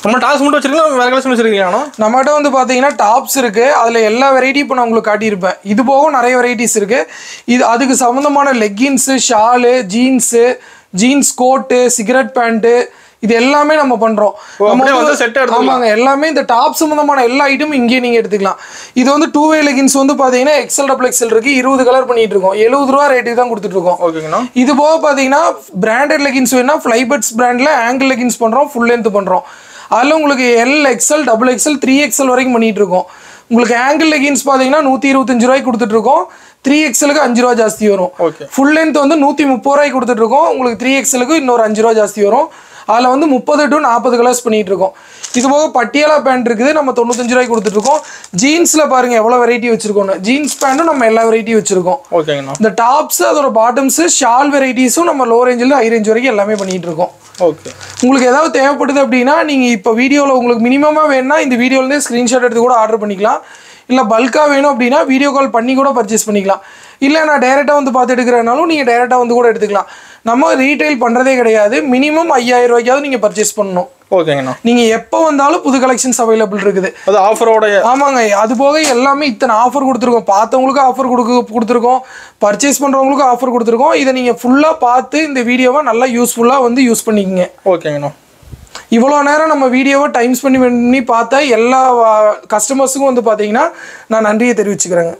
நம்ம டாப்ஸ் மட்டும் வச்சிருக்கீங்களா வேற கலெக்ஷன் வச்சிருக்கீங்களா? நம்மகிட்ட வந்து பார்த்தீங்கன்னா டாப்ஸ் இருக்கு, அதில் எல்லா வெரைட்டி இப்போ நான் உங்களுக்கு காட்டியிருப்பேன். இது போக நிறைய வெரைட்டிஸ் இருக்கு. இது அதுக்கு சம்மந்தமான லெக்கின்ஸு, ஷாலு, ஜீன்ஸு, ஜீன்ஸ் கோட்டு, சிகரெட் பேண்ட்டு, இது எல்லாமே நம்ம பண்றோம். ஆமாங்க, எல்லாமே இந்த டாப் சம்பந்தமான எல்லா ஐட்டமும் இங்கேயே நீங்க எடுத்துக்கலாம். இது வந்து 2 வே லெகின்ஸ் வந்து பாத்தீங்கன்னா XL XXL இருக்கு, 20 கலர் பண்ணிட்டு இருக்கோம். 70 ரூபா ரேட்டுக்கு தான் கொடுத்துட்டு இருக்கோம். இது போக பாத்தீங்கன்னா பிராண்டட் லெகின்ஸ் வேணா ஃபிளைபட்ஸ் பிராண்ட்ல ஆங்கிள் லெகின்ஸ் பண்றோம், ஃபுல் லென்த் பண்றோம். அதில் உங்களுக்கு L XL XXL 3XL வரைக்கும் பண்ணிட்டு இருக்கோம். உங்களுக்கு ஆங்கிள் லெகின்ஸ் பாத்தீங்கன்னா 125 ரூபாய்க்கு கொடுத்துட்டு இருக்கோம். 3XLக்கு 5 ரூபா ஜாஸ்தி வரும். ஃபுல் லென்த் வந்து 130 ரூபாய்க்கு கொடுத்துட்டு இருக்கோம். உங்களுக்கு 3XLக்கு இன்னொரு 5 ரூபா ஜாஸ்தி வரும். அதில் வந்து 30 to 40 கலர்ஸ் பண்ணிட்டு இருக்கோம். இது போக பட்டியாலா பேண்ட் இருக்குது, நம்ம 95 ரூபாய்க்கு கொடுத்துட்டு இருக்கோம். ஜீன்ஸ்ல பாருங்க எவ்வளவு வெரைட்டி வச்சிருக்கோம். ஜீன்ஸ் பேண்ட்டும் நம்ம எல்லா வெரைட்டி வச்சிருக்கோம். இந்த டாப்ஸ், அதோட பாட்டம்ஸ், ஷால் வெரைட்டிஸும் நம்ம லோ ரேஞ்சில் ஹை ரேஞ்ச் வரைக்கும் எல்லாமே பண்ணிட்டு இருக்கோம். உங்களுக்கு ஏதாவது தேவைப்படுது அப்படின்னா நீங்க இப்போ வீடியோவில் உங்களுக்கு மினிமமா வேணும்னா இந்த வீடியோலேருந்தே ஸ்கிரீன்ஷாட் எடுத்து கூட ஆர்டர் பண்ணிக்கலாம். இல்லை பல்காக வேணும் அப்படின்னா வீடியோ கால் பண்ணி கூட பர்ச்சேஸ் பண்ணிக்கலாம். இல்லை நான் டைரெக்டாக வந்து பார்த்து எடுக்கிறனாலும் நீங்கள் டைரெக்டாக வந்து கூட எடுத்துக்கலாம். நம்ம ரீட்டைல் பண்ணுறதே கிடையாது. மினிமம் 5000 ரூபாய்க்காவது நீங்கள் பர்ச்சேஸ் பண்ணணும். ஓகேங்கண்ணா. நீங்கள் எப்போ வந்தாலும் புது கலெக்ஷன்ஸ் அவைலபிள் இருக்குது. அது ஆஃபரோட. ஆமாங்க, அது போக எல்லாமே இத்தனை ஆஃபர் கொடுத்துருக்கோம். பார்த்தவங்களுக்கு ஆஃபர் கொடுத்துருக்கோம், பர்ச்சேஸ் பண்ணுறவங்களுக்கும் ஆஃபர் கொடுத்துருக்கோம். இதை நீங்கள் ஃபுல்லாக பார்த்து இந்த வீடியோவை நல்லா யூஸ்ஃபுல்லாக வந்து யூஸ் பண்ணிக்கங்க. ஓகேங்கண்ணா. இவ்வளோ நேரம் நம்ம வீடியோவை டைம் ஸ்பெண்ட் பண்ணி பார்த்தா எல்லா கஸ்டமர்ஸுக்கும் வந்து பார்த்தீங்கன்னா நான் நன்றியை தெரிவிச்சுக்கிறேங்க.